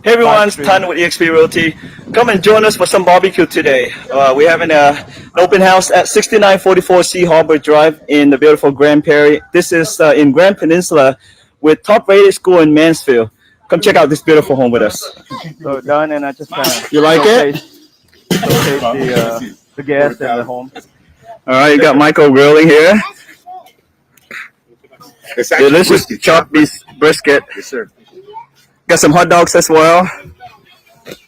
Hey everyone, it's stream. Tan with eXp Realty. Come and join us for some barbecue today. We're having an open house at 6944 Sea Harbor Drive in the beautiful Grand Prairie. This is in Grand Peninsula with top-rated school in Mansfield. Come check out this beautiful home with us. So done, and I just kind of You like it? showcase the guests and the home. All right, you got Michael grilling here. Delicious chopped beef brisket. Yes, sir. Got some hot dogs as well. This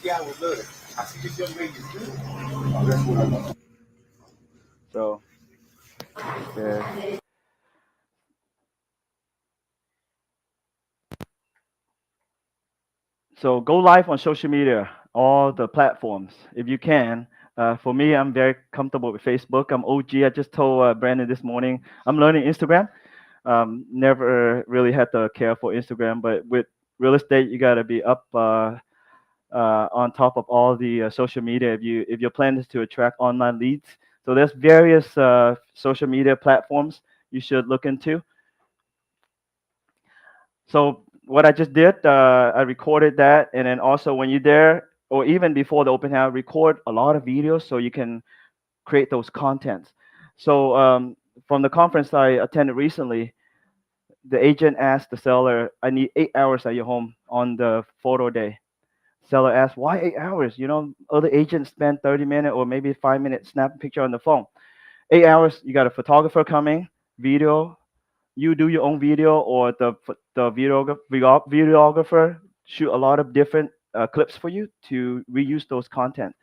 guy was good. I see this young lady is good. Oh, that's what I want. So, yeah. So go live on social media, all the platforms, if you can. For me, I'm very comfortable with Facebook. I'm OG. I just told Brandon this morning, I'm learning Instagram. Never really had to care for Instagram, but with real estate, you got to be up on top of all the social media if your plan is to attract online leads. So there's various social media platforms you should look into. So what I just did, I recorded that, and then also when you're there, or even before the open house, record a lot of videos so you can create those contents. So from the conference I attended recently, the agent asked the seller, "I need 8 hours at your home on the photo day." Seller asked, "Why 8 hours? Other agents spend 30 minutes or maybe 5 minutes snap a picture on the phone. 8 hours, you got a photographer coming, video. You do your own video, or the videographer shoot a lot of different clips for you to reuse those content."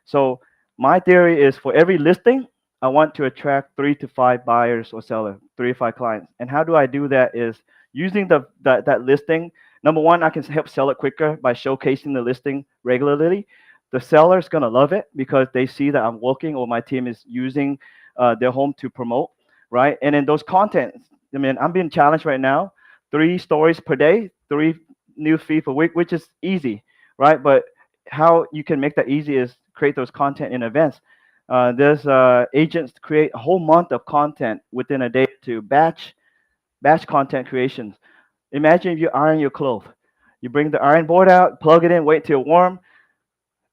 So my theory is, for every listing, I want to attract 3 to 5 buyers or sellers, 3 to 5 clients. And how do I do that? Is using that listing. Number one, I can help sell it quicker by showcasing the listing regularly. The seller is gonna love it because they see that I'm working, or my team is using their home to promote, right? And then those contents. I mean, I'm being challenged right now. 3 stories per day, 3 new feed per week, which is easy, right? But how you can make that easy is create those content in advance. There's agents create a whole month of content within a day to batch content creations. Imagine if you iron your clothes. You bring the iron board out, plug it in, wait till warm,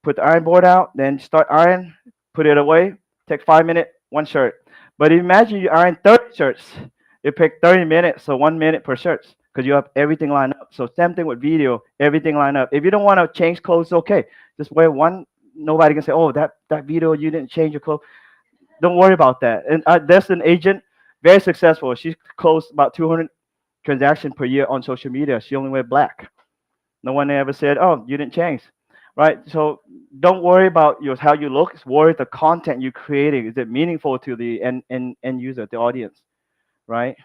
put the iron board out, then start iron, put it away, take 5 minutes, one shirt. But imagine you iron 30 shirts. It takes 30 minutes, so 1 minute per shirt, because you have everything lined up. So same thing with video, everything lined up. If you don't want to change clothes, okay. Just wear one. Nobody can say, oh, that video, you didn't change your clothes. Don't worry about that. And there's an agent, very successful. She closed about 200 transactions per year on social media. She only wear black. No one ever said, oh, you didn't change. Right? So don't worry about how you look. Worry the content you're creating. Is it meaningful to the end user, the audience? Right?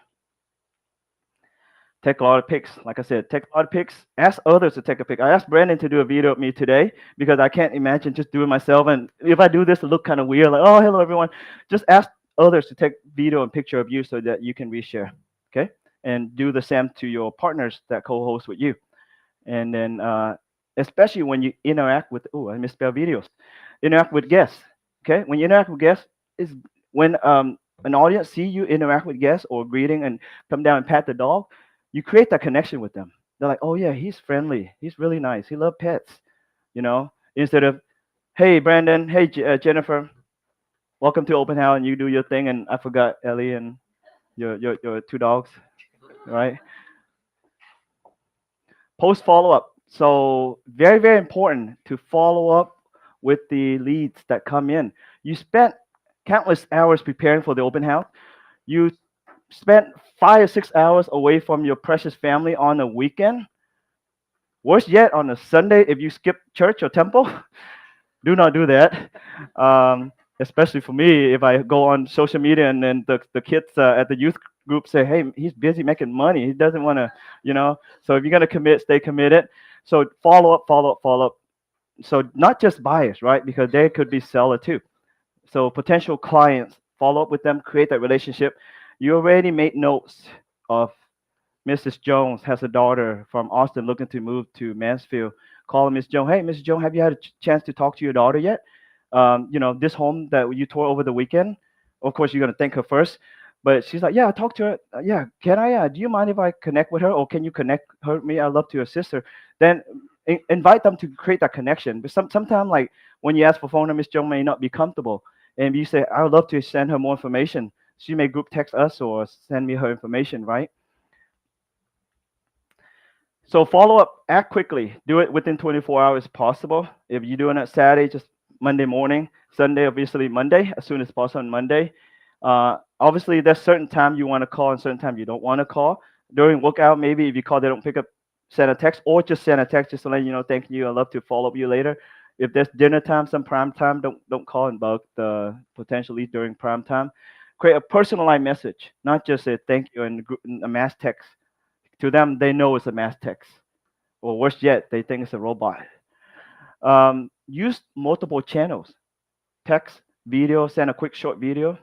Take a lot of pics. Like I said, take a lot of pics. Ask others to take a pic. I asked Brandon to do a video of me today because I can't imagine just doing myself. And if I do this, it look kind of weird. Like, oh, hello, everyone. Just ask others to take video and picture of you so that you can reshare. Okay? And do the same to your partners that co-host with you. And then, especially when you interact with, oh, I misspelled videos. Interact with guests. Okay? When you interact with guests, is when an audience see you interact with guests or greeting and come down and pat the dog, you create that connection with them. They're like, oh yeah, he's friendly. He's really nice. He loves pets. Instead of, hey, Brandon, hey, Jennifer, welcome to Open House, and you do your thing, and I forgot Ellie and your two dogs, right? Post follow-up. So very, very important to follow up with the leads that come in. You spent countless hours preparing for the open house. You spent 5 or 6 hours away from your precious family on a weekend. Worse yet, on a Sunday, if you skip church or temple, do not do that. Especially for me, if I go on social media and then the kids at the youth group say, hey, he's busy making money. He doesn't want to, So if you're going to commit, stay committed. So follow up. So not just buyers, right? Because they could be seller too. So potential clients, follow up with them, create that relationship. You already made notes of Mrs. Jones has a daughter from Austin looking to move to Mansfield. Call Miss Jones. Hey, Miss Jones, have you had a chance to talk to your daughter yet? This home that you toured over the weekend. Of course, you're gonna thank her first. But she's like, yeah, I talked to her. Yeah, can I? Do you mind if I connect with her, or can you connect her with me? I'd love to assist her. Then invite them to create that connection. But sometimes, like when you ask for phone number, Miss Jones may not be comfortable, and you say, I would love to send her more information. She may group text us or send me her information, right? So follow up, act quickly. Do it within 24 hours possible. If you're doing it Saturday, just Monday morning. Sunday, obviously Monday, as soon as possible on Monday. Obviously, there's certain time you want to call and certain time you don't want to call. During workout, maybe if you call, they don't pick up, send a text, or just send a text just to let you know, thank you, I'd love to follow up you later. If there's dinner time, some prime time, don't call and bug the potential lead during prime time. Create a personalized message, not just a thank you and a mass text. To them, they know it's a mass text. Or worse yet, they think it's a robot. Use multiple channels. Text, video, send a quick short video.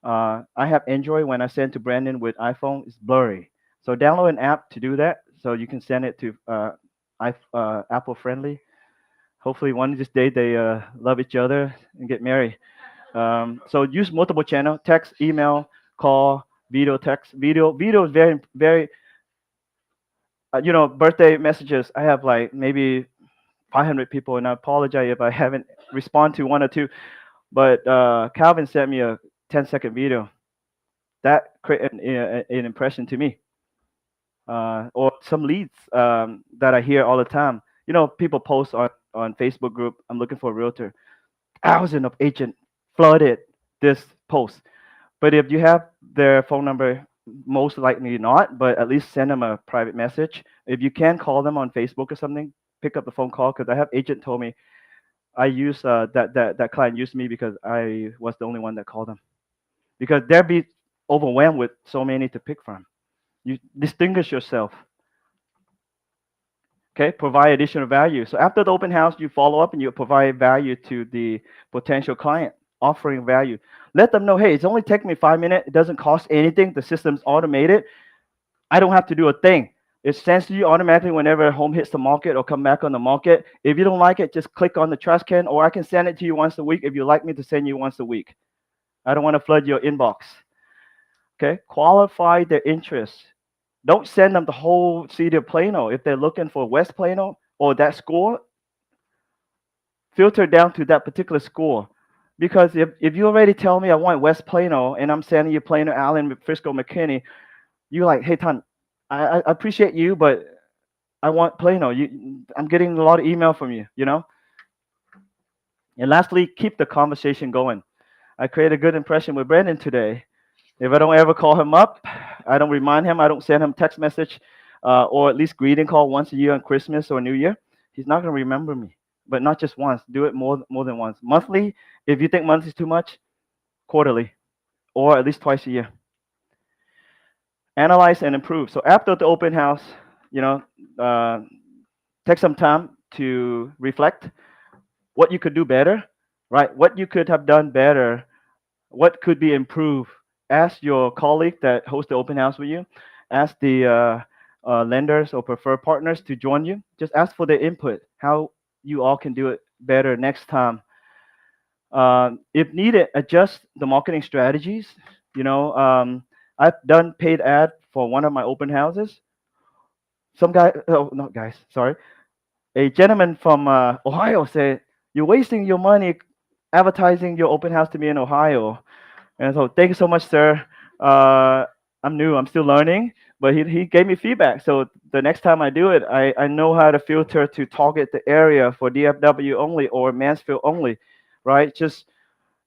I have Android. When I send to Brandon with iPhone, it's blurry. So download an app to do that. So you can send it to Apple friendly. Hopefully one of these days they love each other and get married. So use multiple channel, text, email, call, video, text, video. Video is very, very, birthday messages. I have like maybe 500 people, and I apologize if I haven't responded to one or two. But Calvin sent me a 10-second video. That created an impression to me. Or some leads that I hear all the time. People post on Facebook group, I'm looking for a realtor. Thousands of agents flooded this post. But if you have their phone number, most likely not, but at least send them a private message. If you can call them on Facebook or something, pick up the phone call, because I have agent told me I use that client used me because I was the only one that called them. Because they'll be overwhelmed with so many to pick from. You distinguish yourself. Okay, provide additional value. So after the open house, you follow up and you provide value to the potential client, offering value. Let them know, hey, it's only taking me 5 minutes. It doesn't cost anything. The system's automated. I don't have to do a thing. It sends to you automatically whenever a home hits the market or come back on the market. If you don't like it, just click on the trash can, or I can send it to you once a week if you like me to send you once a week. I don't want to flood your inbox. Okay, qualify their interests. Don't send them the whole city of Plano. If they're looking for West Plano or that school, filter down to that particular school. Because if you already tell me I want West Plano and I'm sending you Plano, Allen, Frisco, McKinney, you're like, hey, Tan, I appreciate you, but I want Plano. I'm getting a lot of email from you, you know? And lastly, keep the conversation going. I created a good impression with Brandon today. If I don't ever call him up, I don't remind him, I don't send him text message or at least greeting call once a year on Christmas or New Year, he's not going to remember me. But not just once, do it more than once. Monthly, if you think monthly is too much, quarterly or at least twice a year. Analyze and improve. So after the open house, you know, take some time to reflect what you could do better, right? What you could have done better, what could be improved. Ask your colleague that hosts the open house with you. Ask the lenders or preferred partners to join you. Just ask for their input, how you all can do it better next time. If needed, adjust the marketing strategies. You know, I've done paid ad for one of my open houses. Some guy, oh, not guys, sorry. A gentleman from Ohio said, "You're wasting your money advertising your open house to me in Ohio." And so, thank you so much, sir. I'm new, I'm still learning, but he gave me feedback. So the next time I do it, I know how to filter to target the area for DFW only or Mansfield only, right? Just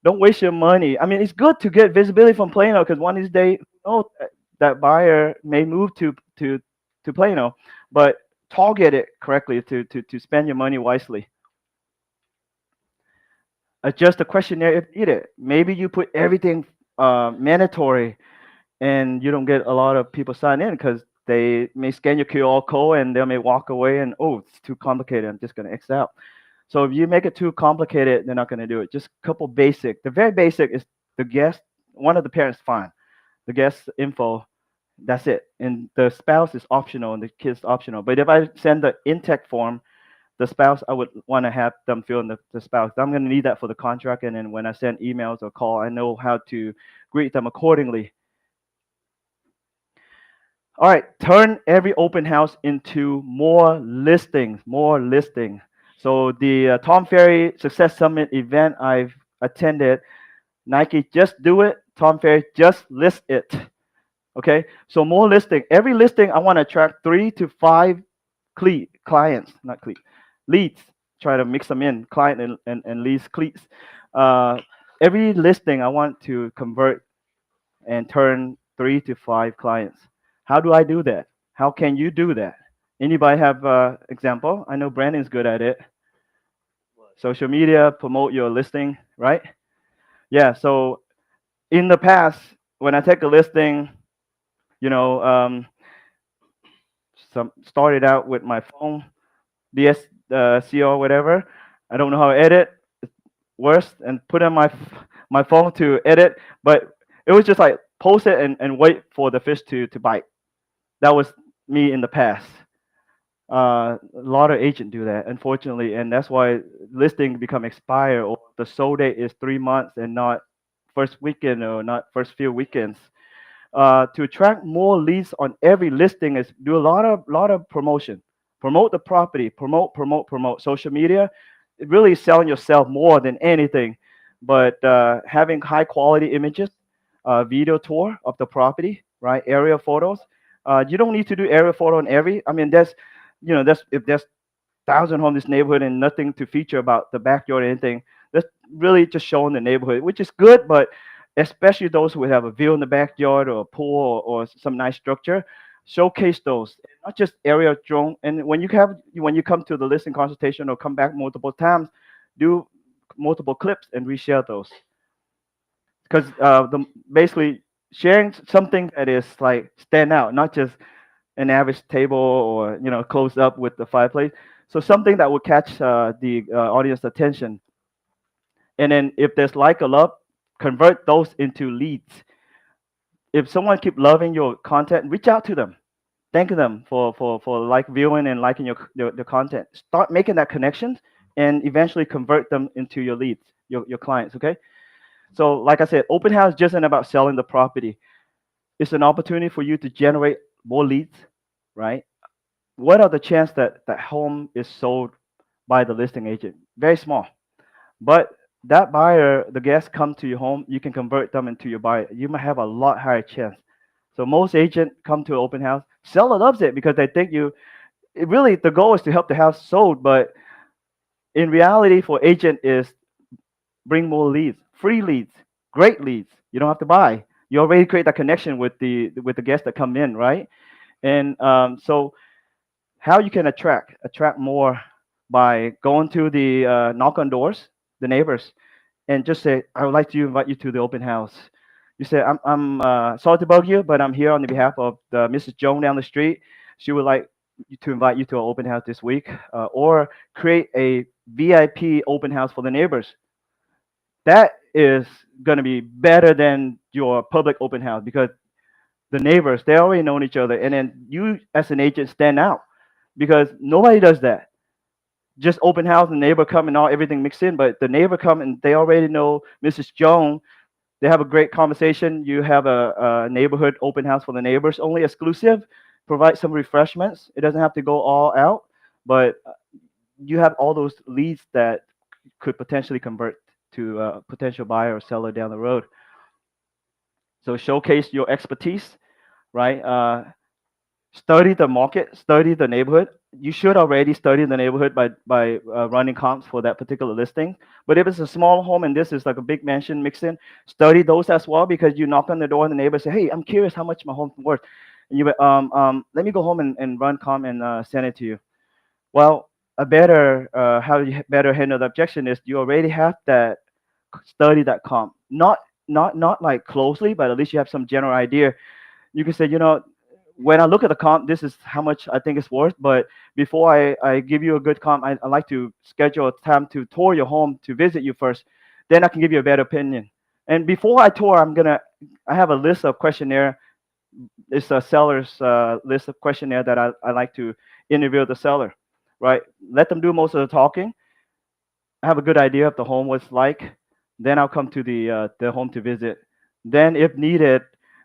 don't waste your money. I mean, it's good to get visibility from Plano because one of these days, oh, that buyer may move to Plano, but target it correctly to spend your money wisely. Adjust the questionnaire if needed. Maybe you put everything mandatory and you don't get a lot of people sign in because they may scan your QR code and they may walk away and, oh, it's too complicated, I'm just going to X out. So if you make it too complicated, they're not going to do it. Just a couple basic. The very basic is the guest, one of the parents, fine. The guest info, that's it. And the spouse is optional and the kid's optional. But if I send the intake form, the spouse, I would want to have them fill in the spouse. I'm going to need that for the contract. And then when I send emails or call, I know how to greet them accordingly. All right, turn every open house into more listings, more listing. So the Tom Ferry Success Summit event I've attended, Nike, just do it. Tom Ferry, just list it. Okay, so more listing. Every listing, I want to attract 3 to 5 clients, not leads. Try to mix them in, client and leads, cleats. Every listing, I want to convert and turn 3 to 5 clients. How do I do that? How can you do that? Anybody have example? I know Brandon's good at it. Social media, promote your listing, right? Yeah, so in the past, when I take a listing, you know, started out with my phone, DSC or whatever. I don't know how to edit. Worst, and put on my phone to edit, but it was just like post it and wait for the fish to bite. That was me in the past. A lot of agents do that, unfortunately, and that's why listing become expired or the sold date is 3 months and not first weekend or not first few weekends. To attract more leads on every listing is do a lot of promotion. Promote the property, promote. Social media, it really is selling yourself more than anything. But having high quality images, video tour of the property, right? Area photos. You don't need to do area photo on every. I mean, if there's 1,000 homes in this neighborhood and nothing to feature about the backyard or anything, that's really just showing the neighborhood, which is good, but especially those who have a view in the backyard or a pool or some nice structure, showcase those, not just area drone. And when you come to the listing consultation or come back multiple times, do multiple clips and reshare those. Because basically sharing something that is like stand out, not just an average table or close up with the fireplace. So something that will catch the audience attention. And then if there's like or love, convert those into leads. If someone keep loving your content, reach out to them. Thank them for like viewing and liking your content. Start making that connection and eventually convert them into your leads, your clients, okay? So like I said, open house just isn't about selling the property. It's an opportunity for you to generate more leads, right? What are the chances that that home is sold by the listing agent? Very small. But that buyer, the guests come to your home, you can convert them into your buyer. You might have a lot higher chance. So most agents come to an open house. Seller loves it because they think you. It really, the goal is to help the house sold, but in reality, for agent is bring more leads, free leads, great leads. You don't have to buy. You already create that connection with the guests that come in, right? And so how you can attract more by going to the knock on doors, the neighbors, and just say, I would like to invite you to the open house. You say, I'm sorry to bug you, but I'm here on the behalf of Mrs. Joan down the street. She would like to invite you to an open house this week, or create a VIP open house for the neighbors. That is going to be better than your public open house because the neighbors, they already know each other, and then you as an agent stand out because nobody does that. Just open house and neighbor come and all everything mixed in, but the neighbor come and they already know Mrs. Jones. They have a great conversation. You have a neighborhood open house for the neighbors, only exclusive. Provide some refreshments. It doesn't have to go all out, but you have all those leads that could potentially convert to a potential buyer or seller down the road. So showcase your expertise, right? Study the market, study the neighborhood. You should already study the neighborhood by running comps for that particular listing. But if it's a small home and this is like a big mansion mixed in, study those as well because you knock on the door and the neighbor say, "Hey, I'm curious how much my home's worth," and you let me go home and run comp and send it to you. Well, a better how you better handle the objection is you already have that study that comp, not like closely, but at least you have some general idea. You can say, when I look at the comp, this is how much I think it's worth. But before I give you a good comp, I like to schedule a time to tour your home to visit you first. Then I can give you a better opinion. And before I tour, I have a list of questionnaire. It's a seller's list of questionnaire that I like to interview the seller, right? Let them do most of the talking. I have a good idea of the home was like. Then I'll come to the home to visit. Then, if needed,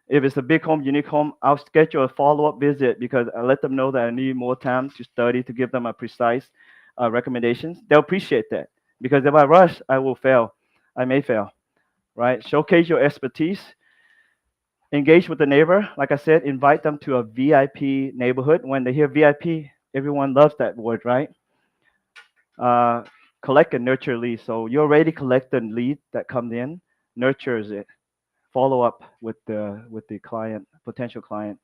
if it's a big home, unique home, I'll schedule a follow-up visit because I let them know that I need more time to study to give them a precise recommendations. They'll appreciate that because if I rush, I will fail. I may fail, right? Showcase your expertise. Engage with the neighbor. Like I said, invite them to a VIP neighborhood. When they hear VIP, everyone loves that word, right? Collect and nurture leads. So you already collect the lead that comes in, nurtures it, follow up with the client, potential client.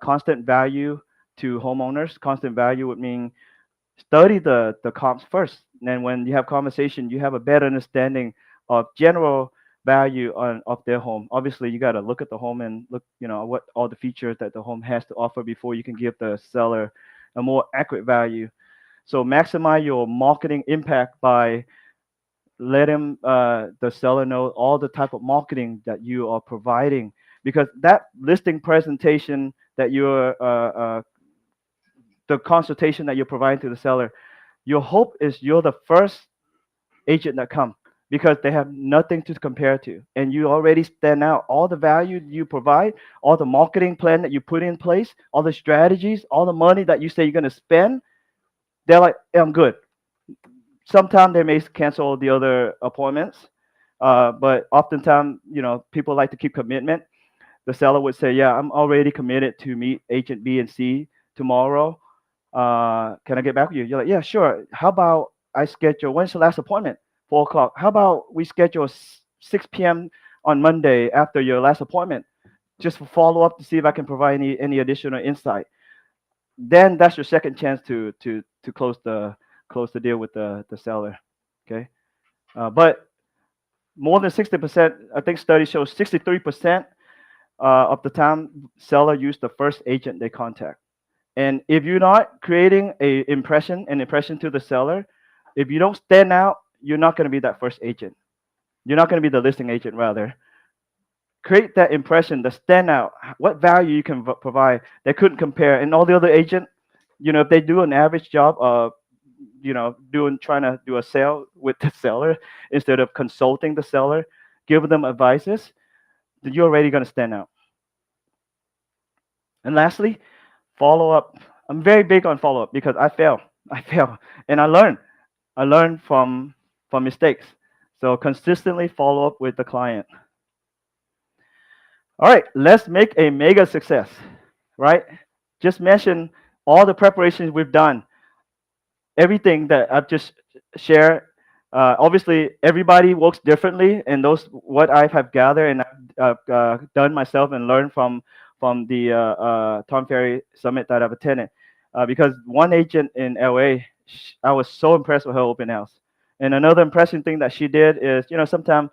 Constant value to homeowners. Constant value would mean study the comps first. And then when you have conversation, you have a better understanding of general value of their home. Obviously, you got to look at the home and look, what all the features that the home has to offer before you can give the seller a more accurate value. So maximize your marketing impact by letting the seller know all the type of marketing that you are providing, because that listing presentation that you're the consultation that you're providing to the seller, your hope is you're the first agent that come because they have nothing to compare to, and you already stand out. All the value you provide, all the marketing plan that you put in place, all the strategies, all the money that you say you're going to spend, they're like, "Hey, I'm good." Sometimes they may cancel the other appointments, but oftentimes, people like to keep commitment. The seller would say, "Yeah, I'm already committed to meet agent B and C tomorrow. Can I get back with you?" You're like, "Yeah, sure. How about I schedule? When's the last appointment? 4 o'clock. How about we schedule 6 p.m. on Monday after your last appointment, just for follow up to see if I can provide any additional insight." Then that's your second chance to close the deal with the seller. Okay, but more than 60%, I think study shows 63% of the time seller use the first agent they contact. And if you're not creating an impression to the seller, if you don't stand out, you're not going to be that first agent. You're not going to be the listing agent, rather. Create that impression, the stand out, what value you can provide. They couldn't compare. And all the other agent, if they do an average job of, trying to do a sale with the seller instead of consulting the seller, giving them advices, then you're already going to stand out. And lastly, follow up. I'm very big on follow up because I fail. I fail, and I learn. I learn from mistakes. So consistently follow up with the client. All right, let's make a mega success. Right? Just mention all the preparations we've done, everything that I've just shared. Obviously, everybody works differently, and those what I have gathered and done myself and learned from the Tom Ferry Summit that I've attended. Because one agent in LA, I was so impressed with her open house. And another impressive thing that she did is, sometimes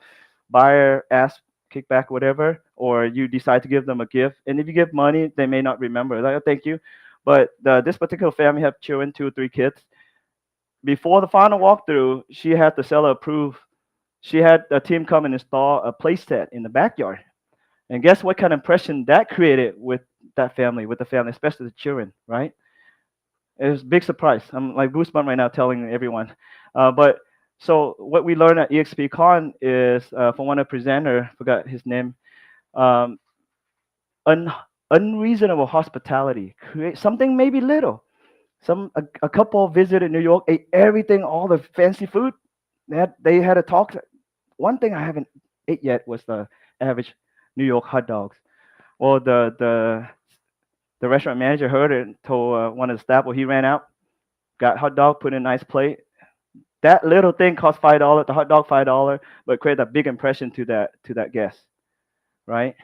buyer asks kickback, whatever, or you decide to give them a gift, and if you give money, they may not remember. Like, oh, thank you. But this particular family have children, 2 or 3 kids. Before the final walkthrough, she had the seller approve. She had a team come and install a play set in the backyard. And guess what kind of impression that created with that family, with the family, especially the children, right? It was a big surprise. I'm like goosebumps right now telling everyone. But so what we learned at EXPCon is from one of the presenter, forgot his name, unreasonable hospitality. Create something maybe little. A couple visited New York, ate everything, all the fancy food. They had a talk. One thing I haven't ate yet was the average New York hot dogs. Well, the restaurant manager heard it and told one of the staff. Well, he ran out, got hot dog, put in a nice plate. That little thing cost $5. The hot dog $5, but created a big impression to that guest, right?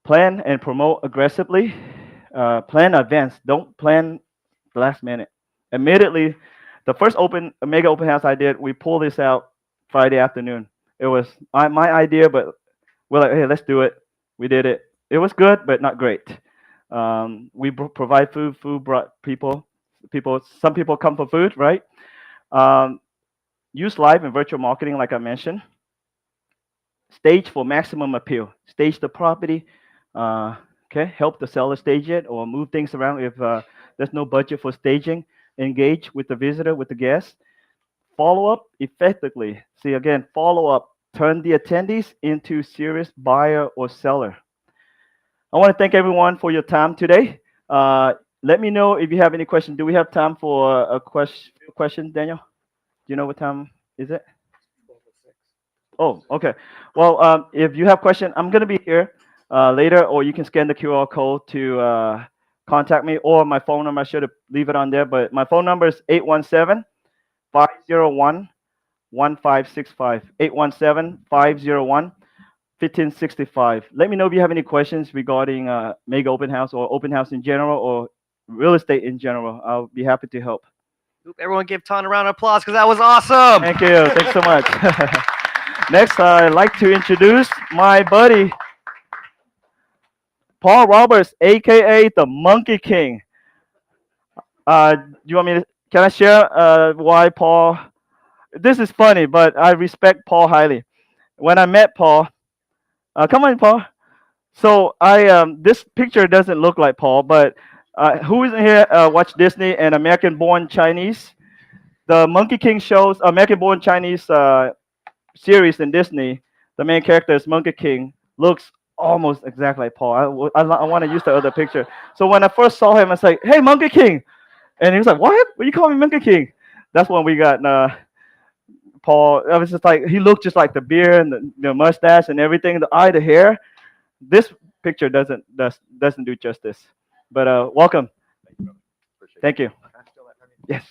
Plan and promote aggressively. Plan advance. Don't plan the last minute. Admittedly, the first mega open house I did, we pulled this out Friday afternoon. It was my idea, but we're like, hey, let's do it. We did it. It was good, but not great. We provide food. Food brought people. Some people come for food, right? Use live and virtual marketing, like I mentioned. Stage for maximum appeal. Stage the property. Okay, help the seller stage it or move things around if there's no budget for staging. Engage with the visitor, with the guest. Follow up effectively. See, again, follow up. Turn the attendees into serious buyer or seller. I want to thank everyone for your time today. Let me know if you have any questions. Do we have time for a question, Daniel? Do you know what time is it? Oh, okay. Well, if you have questions, I'm going to be here later, or you can scan the QR code to contact me, or my phone number. I should leave it on there, but my phone number is 817-501-1565. 817-501-1565. Let me know if you have any questions regarding mega open house or open house in general or real estate in general. I'll be happy to help. Everyone give Ton a round of applause because that was awesome. Thank you. Thanks so much. Next, I'd like to introduce my buddy, Paul Roberts, a.k.a. the Monkey King. You want me to, can I share why Paul? This is funny, but I respect Paul highly. When I met Paul, come on, Paul. So this picture doesn't look like Paul, but who isn't here watch Disney and American-Born Chinese? The Monkey King shows, American-Born Chinese series in Disney. The main character is Monkey King. Looks almost exactly like Paul. I want to use the other picture. So when I first saw him, I was like, "Hey, Monkey King," and he was like, "What? What you call me Monkey King?" That's when we got Paul. I was just like, he looked just like the beard and the mustache and everything, the eye, the hair. This picture doesn't do justice. But welcome. Thank you. Yes.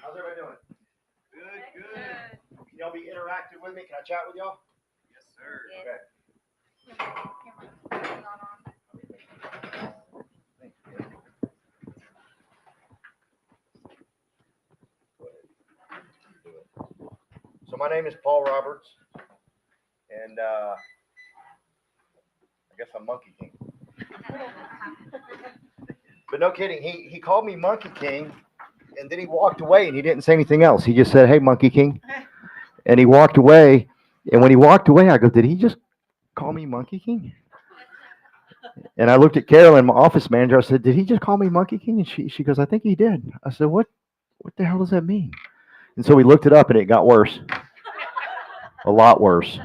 How's everybody doing? Good. Can y'all be interactive with me? Can I chat with y'all? Yes, sir. Okay. So my name is Paul Roberts, and I guess I'm Monkey King. But no kidding, he called me Monkey King, and then he walked away, and he didn't say anything else. He just said, "Hey, Monkey King," and he walked away. And when he walked away, I go, "Did he just call me Monkey King?" And I looked at Carolyn, my office manager. I said, "Did he just call me Monkey King?" And she goes, "I think he did." I said, "What the hell does that mean?" And so we looked it up, and it got worse. A lot worse.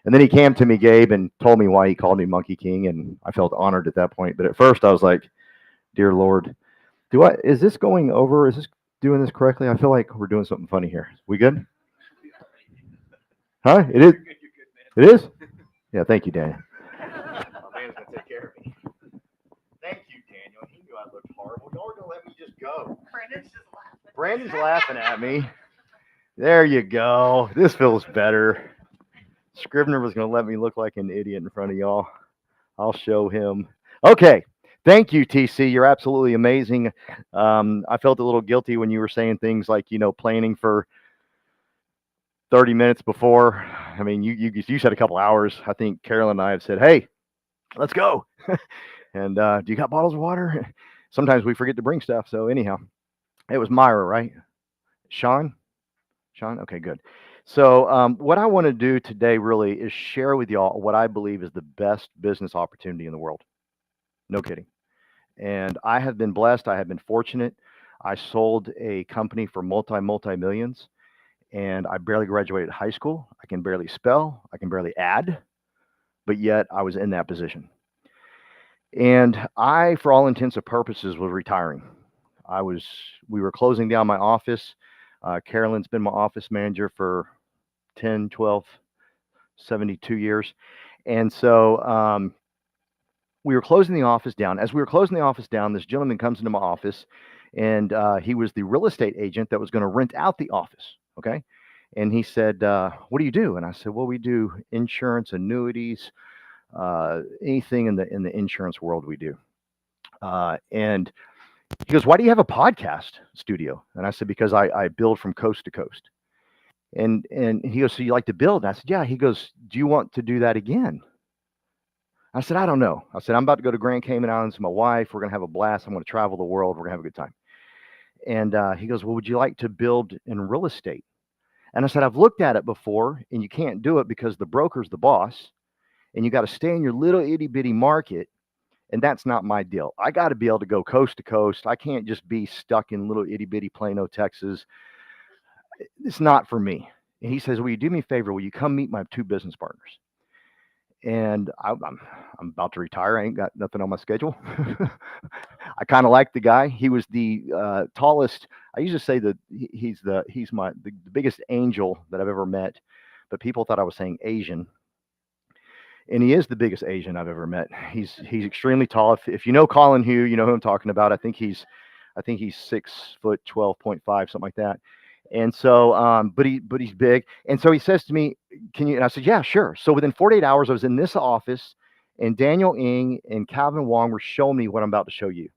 And then he came to me, Gabe, and told me why he called me Monkey King, and I felt honored at that point. But at first, I was like, "Dear Lord, is this going over? Is this doing this correctly? I feel like we're doing something funny here. We good? Huh? It is. It is. Yeah. Thank you, Daniel. My man's gonna take care of me. Thank you, Daniel. He knew I looked horrible. Y'all are gonna let me just go. Brandon's laughing at me. There you go. This feels better. Scrivener was going to let me look like an idiot in front of y'all. I'll show him. Okay. Thank you, TC. You're absolutely amazing. I felt a little guilty when you were saying things like, planning for 30 minutes before. I mean, you said a couple hours. I think Carolyn and I have said, hey, let's go. And do you got bottles of water? Sometimes we forget to bring stuff. So anyhow, it was Myra, right? Sean? Okay, good. So what I want to do today really is share with y'all what I believe is the best business opportunity in the world. No kidding. And I have been blessed. I have been fortunate. I sold a company for multi-millions, and I barely graduated high school. I can barely spell. I can barely add, but yet I was in that position. And I, for all intents and purposes, was retiring. We were closing down my office. Carolyn's been my office manager for 10, 12, 72 years. And so we were closing the office down. As we were closing the office down, this gentleman comes into my office, and he was the real estate agent that was going to rent out the office. Okay. And he said, what do you do? And I said, well, we do insurance, annuities, anything in the insurance world we do. And he goes, why do you have a podcast studio? And I said, because I build from coast to coast. And he goes, so you like to build? And I said, yeah. He goes, do you want to do that again? I said, I don't know. I said, I'm about to go to Grand Cayman Islands with my wife. We're going to have a blast. I'm going to travel the world. We're going to have a good time. And he goes, well, would you like to build in real estate? And I said, I've looked at it before, and you can't do it because the broker's the boss, and you got to stay in your little itty bitty market. And that's not my deal. I got to be able to go coast to coast. I can't just be stuck in little itty bitty Plano, Texas. It's not for me. And he says, will you do me a favor? Will you come meet my two business partners? And I'm about to retire. I ain't got nothing on my schedule. I kind of like the guy. He was the tallest. I used to say that he's the biggest angel that I've ever met, but people thought I was saying Asian. And he is the biggest Asian I've ever met. He's extremely tall. If you know Colin Hugh, you know who I'm talking about. I think he's 6'12.5", something like that. And so, but he's big. And so he says to me, can you? And I said, yeah, sure. So within 48 hours, I was in this office, and Daniel Ng and Calvin Wong were showing me what I'm about to show you.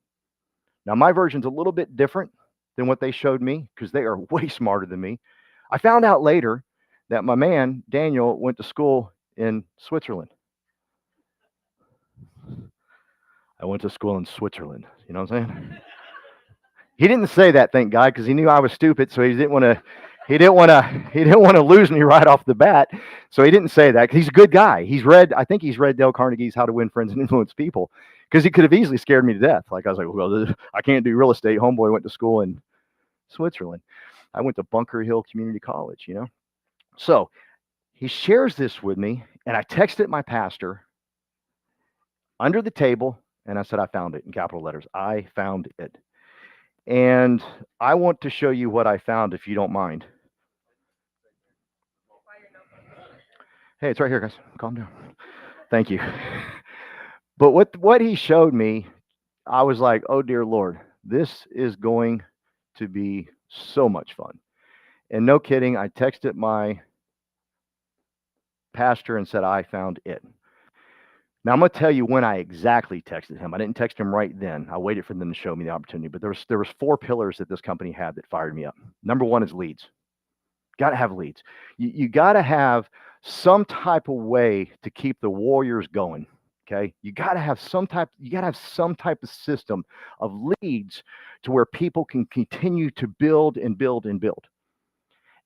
Now, my version's a little bit different than what they showed me because they are way smarter than me. I found out later that my man, Daniel, went to school in Switzerland. I went to school in Switzerland. You know what I'm saying? He didn't say that, thank God, because he knew I was stupid, so he didn't want to lose me right off the bat. So he didn't say that. He's a good guy. I think he's read Dale Carnegie's How to Win Friends and Influence People, because he could have easily scared me to death. Like I was like, well, I can't do real estate. Homeboy went to school in Switzerland. I went to Bunker Hill Community College, So he shares this with me, and I texted my pastor under the table, and I said, I found it in capital letters. I found it. And I want to show you what I found, if you don't mind. Hey, it's right here, guys. Calm down. Thank you. But what he showed me, I was like, oh, dear Lord, this is going to be so much fun. And no kidding, I texted my pastor and said, I found it. Now, I'm going to tell you when I exactly texted him. I didn't text him right then. I waited for them to show me the opportunity. But there was 4 pillars that this company had that fired me up. Number 1 is leads. Got to have leads. You got to have some type of way to keep the warriors going. Okay, you got to have some type of system of leads to where people can continue to build and build and build.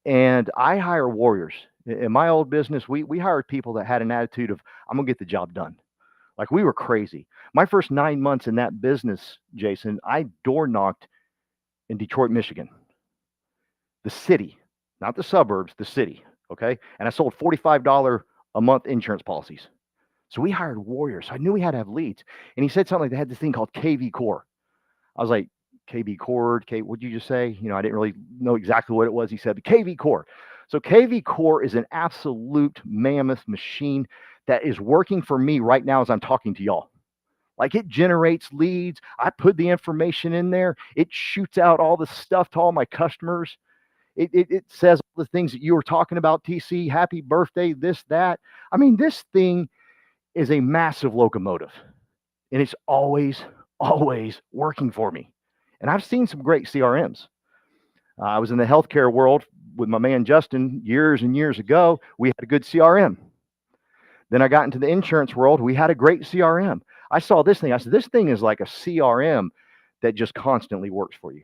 And I hire warriors. In my old business, we hired people that had an attitude of, I'm gonna get the job done. Like, we were crazy. My first 9 months in that business, Jason, I door knocked in Detroit, Michigan. The city, not the suburbs, the city, okay? And I sold $45 a month insurance policies. So we hired warriors. So I knew we had to have leads. And he said something like they had this thing called KV Core. I was like, KV Core, what'd you just say? I didn't really know exactly what it was. He said the KV Core. So KV Core is an absolute mammoth machine that is working for me right now as I'm talking to y'all. Like, it generates leads. I put the information in there. It shoots out all the stuff to all my customers. It says all the things that you were talking about, TC, happy birthday, this, that. I mean, this thing is a massive locomotive, and it's always working for me. And I've seen some great CRMs. I was in the healthcare world with my man Justin years and years ago. We had a good CRM. Then I got into the insurance world. We had a great CRM. I saw this thing. I said, this thing is like a CRM that just constantly works for you.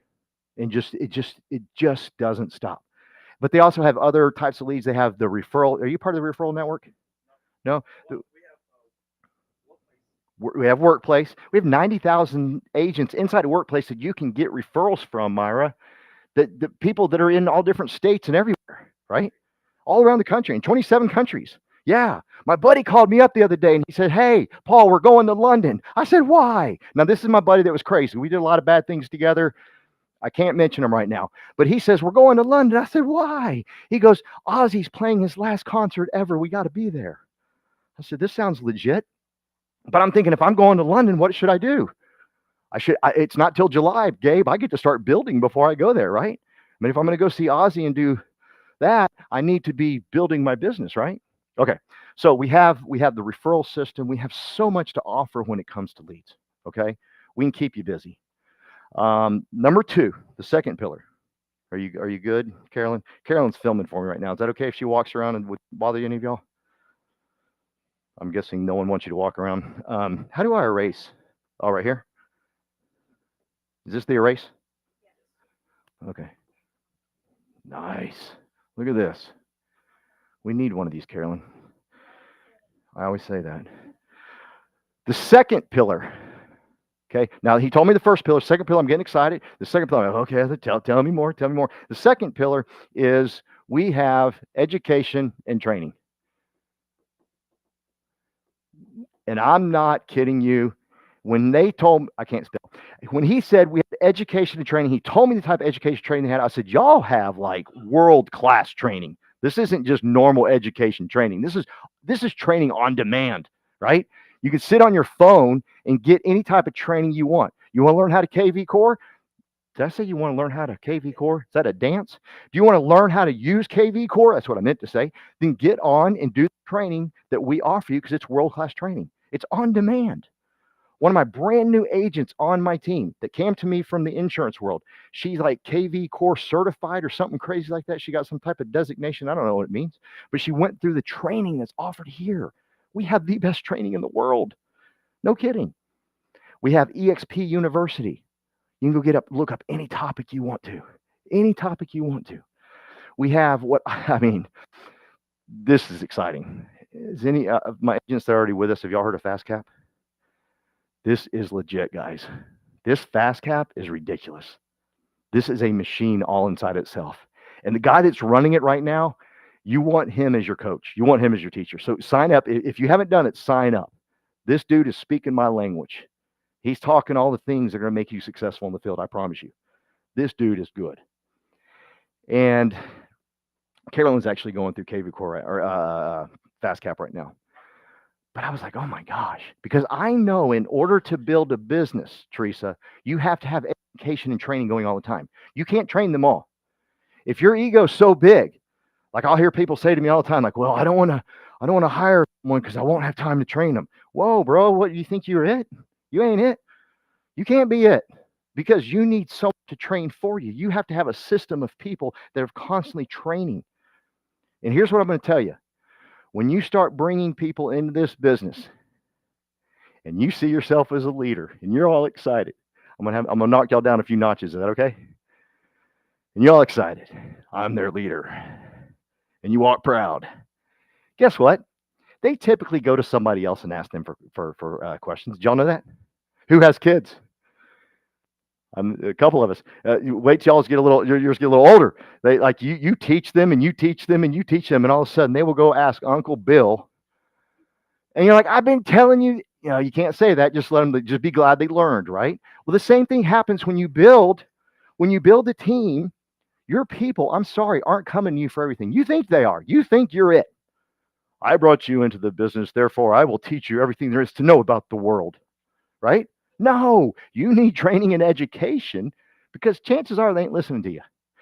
And it just doesn't stop. But they also have other types of leads. They have the referral. Are you part of the referral network? No? We have Workplace. We have 90,000 agents inside of Workplace that you can get referrals from, Myra. The people that are in all different states and everywhere, right? All around the country, in 27 countries. Yeah. My buddy called me up the other day and he said, hey, Paul, we're going to London. I said, why? Now, this is my buddy that was crazy. We did a lot of bad things together. I can't mention him right now. But he says, we're going to London. I said, why? He goes, Ozzy's playing his last concert ever. We got to be there. I said, this sounds legit. But I'm thinking, if I'm going to London, what should I do? It's not till July, Gabe. I get to start building before I go there, right? I mean, if I'm going to go see Ozzy and do that, I need to be building my business, right? Okay. So we have the referral system. We have so much to offer when it comes to leads. Okay. We can keep you busy. Number 2, the second pillar. Are you good, Carolyn? Carolyn's filming for me right now. Is that okay if she walks around and would bother any of y'all? I'm guessing no one wants you to walk around. How do I erase? Oh, right here. Is this the erase? Okay. Nice. Look at this. We need one of these, Carolyn. I always say that. The second pillar. Okay. Now, he told me the first pillar. Second pillar, I'm getting excited. The second pillar, okay, tell me more. Tell me more. The second pillar is we have education and training. And I'm not kidding you. When they told me, I can't spell. When he said we had education and training, he told me the type of education training they had. I said, y'all have like world-class training. This isn't just normal education training. This is training on demand, right? You can sit on your phone and get any type of training you want. You want to learn how to KV Core? Did I say you want to learn how to KV Core? Is that a dance? Do you want to learn how to use KV Core? That's what I meant to say. Then get on and do the training that we offer you, because it's world-class training. It's on demand. One of my brand new agents on my team that came to me from the insurance world, she's like KV Core certified or something crazy like that. She got some type of designation. I don't know what it means, but she went through the training that's offered here. We have the best training in the world. No kidding. We have EXP University. You can go look up any topic you want to. Any topic you want to. We have this is exciting. Is any of my agents that are already with us, have y'all heard of FastCap? This is legit, guys. This FastCap is ridiculous. This is a machine all inside itself. And the guy that's running it right now, you want him as your coach. You want him as your teacher. So sign up. If you haven't done it, sign up. This dude is speaking my language. He's talking all the things that are going to make you successful in the field. I promise you. This dude is good. And Carolyn's actually going through KV Core or FastCap right now. But I was like, oh my gosh, because I know in order to build a business, Teresa, you have to have education and training going all the time. You can't train them all. If your ego's so big, like I'll hear people say to me all the time, like, well, I don't want to hire someone because I won't have time to train them. Whoa, bro, what do you think you're it? You ain't it. You can't be it, because you need someone to train for you. You have to have a system of people that are constantly training. And here's what I'm going to tell you. When you start bringing people into this business and you see yourself as a leader and you're all excited, I'm gonna knock y'all down a few notches. Is that okay? And you're all excited. I'm their leader. And you walk proud. Guess what? They typically go to somebody else and ask them for questions. Did y'all know that? Who has kids? A couple of us. Wait till yours get a little older. They like you teach them and you teach them and you teach them, and all of a sudden they will go ask Uncle Bill And you're like, I've been telling you, you can't say that. Just let them, just be glad they learned, right? Well, the same thing happens when you build a team. Your people, I'm sorry, aren't coming to you for everything. You think they are. You think you're it. I brought you into the business, therefore I will teach you everything there is to know about the world, right? No, you need training and education because chances are they ain't listening to you.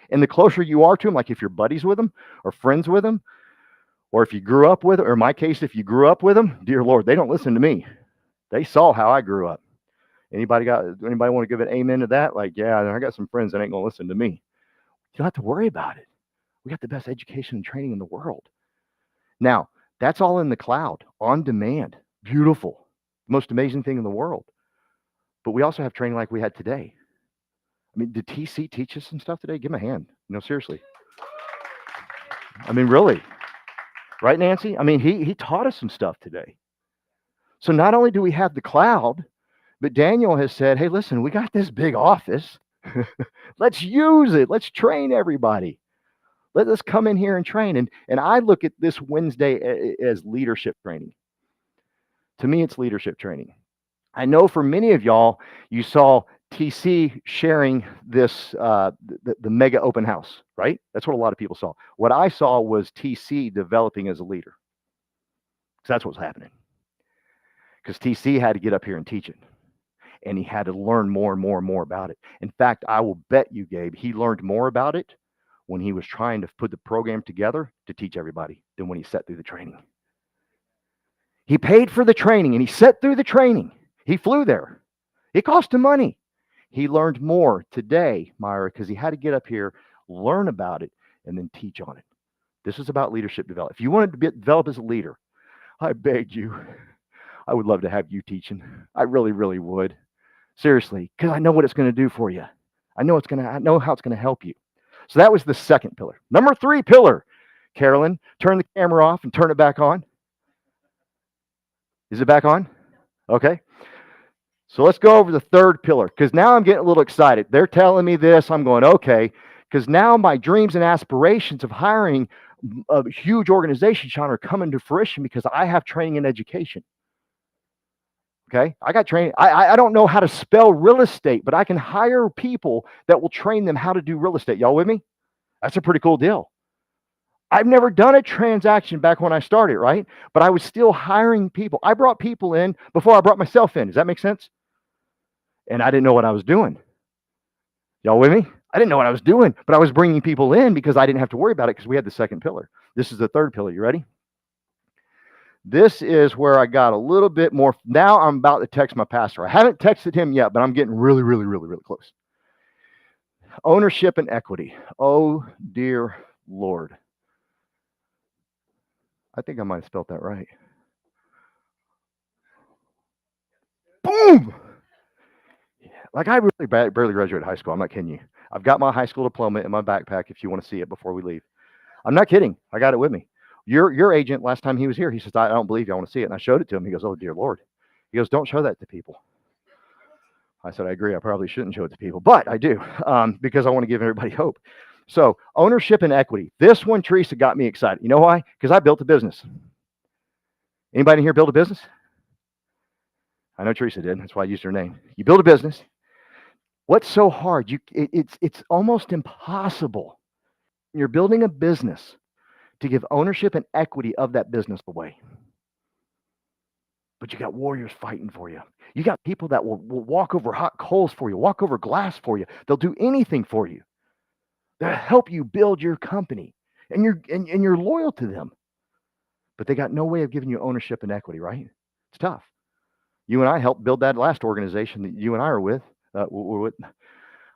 And the closer you are to them, like if you're buddies with them or friends with them, or if you grew up with, or in my case, if you grew up with them, dear Lord, they don't listen to me. They saw how I grew up. Anybody want to give an amen to that? Like, yeah, I got some friends that ain't gonna listen to me. You don't have to worry about it. We got the best education and training in the world. Now, that's all in the cloud, on demand. Beautiful. Most amazing thing in the world. But we also have training like we had today. I mean, did TC teach us some stuff today? Give him a hand. No, seriously. I mean, really. Right, Nancy? I mean, he taught us some stuff today. So not only do we have the cloud, but Daniel has said, hey, listen, we got this big office. Let's use it. Let's train everybody. Let us come in here and train. And I look at this Wednesday as leadership training. To me, it's leadership training. I know for many of y'all, you saw TC sharing this, the mega open house, right? That's what a lot of people saw. What I saw was TC developing as a leader. Because that's what's happening. Because TC had to get up here and teach it. And he had to learn more and more and more about it. In fact, I will bet you, Gabe, he learned more about it when he was trying to put the program together to teach everybody than when he sat through the training. He paid for the training and he sat through the training. He flew there. It cost him money. He learned more today, Myra, because he had to get up here, learn about it, and then teach on it. This is about leadership development. If you wanted to develop as a leader, I beg you, I would love to have you teaching. I really, really would. Seriously, because I know what it's going to do for you. I know how it's going to help you. So that was the second pillar. Number 3 pillar. Carolyn, turn the camera off and turn it back on. Is it back on? Okay. So let's go over the third pillar, because now I'm getting a little excited. They're telling me this. I'm going, okay, because now my dreams and aspirations of hiring a huge organization, Sean, are coming to fruition because I have training and education. Okay, I got training. I don't know how to spell real estate, but I can hire people that will train them how to do real estate. Y'all with me? That's a pretty cool deal. I've never done a transaction back when I started, right? But I was still hiring people. I brought people in before I brought myself in. Does that make sense? And I didn't know what I was doing. Y'all with me? I didn't know what I was doing, but I was bringing people in because I didn't have to worry about it because we had the second pillar. This is the third pillar. You ready? This is where I got a little bit more. Now I'm about to text my pastor. I haven't texted him yet, but I'm getting really, really, really, really close. Ownership and equity. Oh, dear Lord. I think I might have spelled that right. Boom! Like I really barely graduated high school. I'm not kidding you. I've got my high school diploma in my backpack if you want to see it before we leave. I'm not kidding. I got it with me. Your agent, last time he was here, he says, I don't believe you. I want to see it. And I showed it to him. He goes, oh, dear Lord. He goes, don't show that to people. I said, I agree. I probably shouldn't show it to people, but I do because I want to give everybody hope. So ownership and equity. This one, Teresa, got me excited. You know why? Because I built a business. Anybody here build a business? I know Teresa did. That's why I used her name. You build a business. What's so hard? It's almost impossible. You're building a business to give ownership and equity of that business away. But you got warriors fighting for you. You got people that will walk over hot coals for you, walk over glass for you. They'll do anything for you. They'll help you build your company, and you're loyal to them. But they got no way of giving you ownership and equity, right? It's tough. You and I helped build that last organization that you and I are with.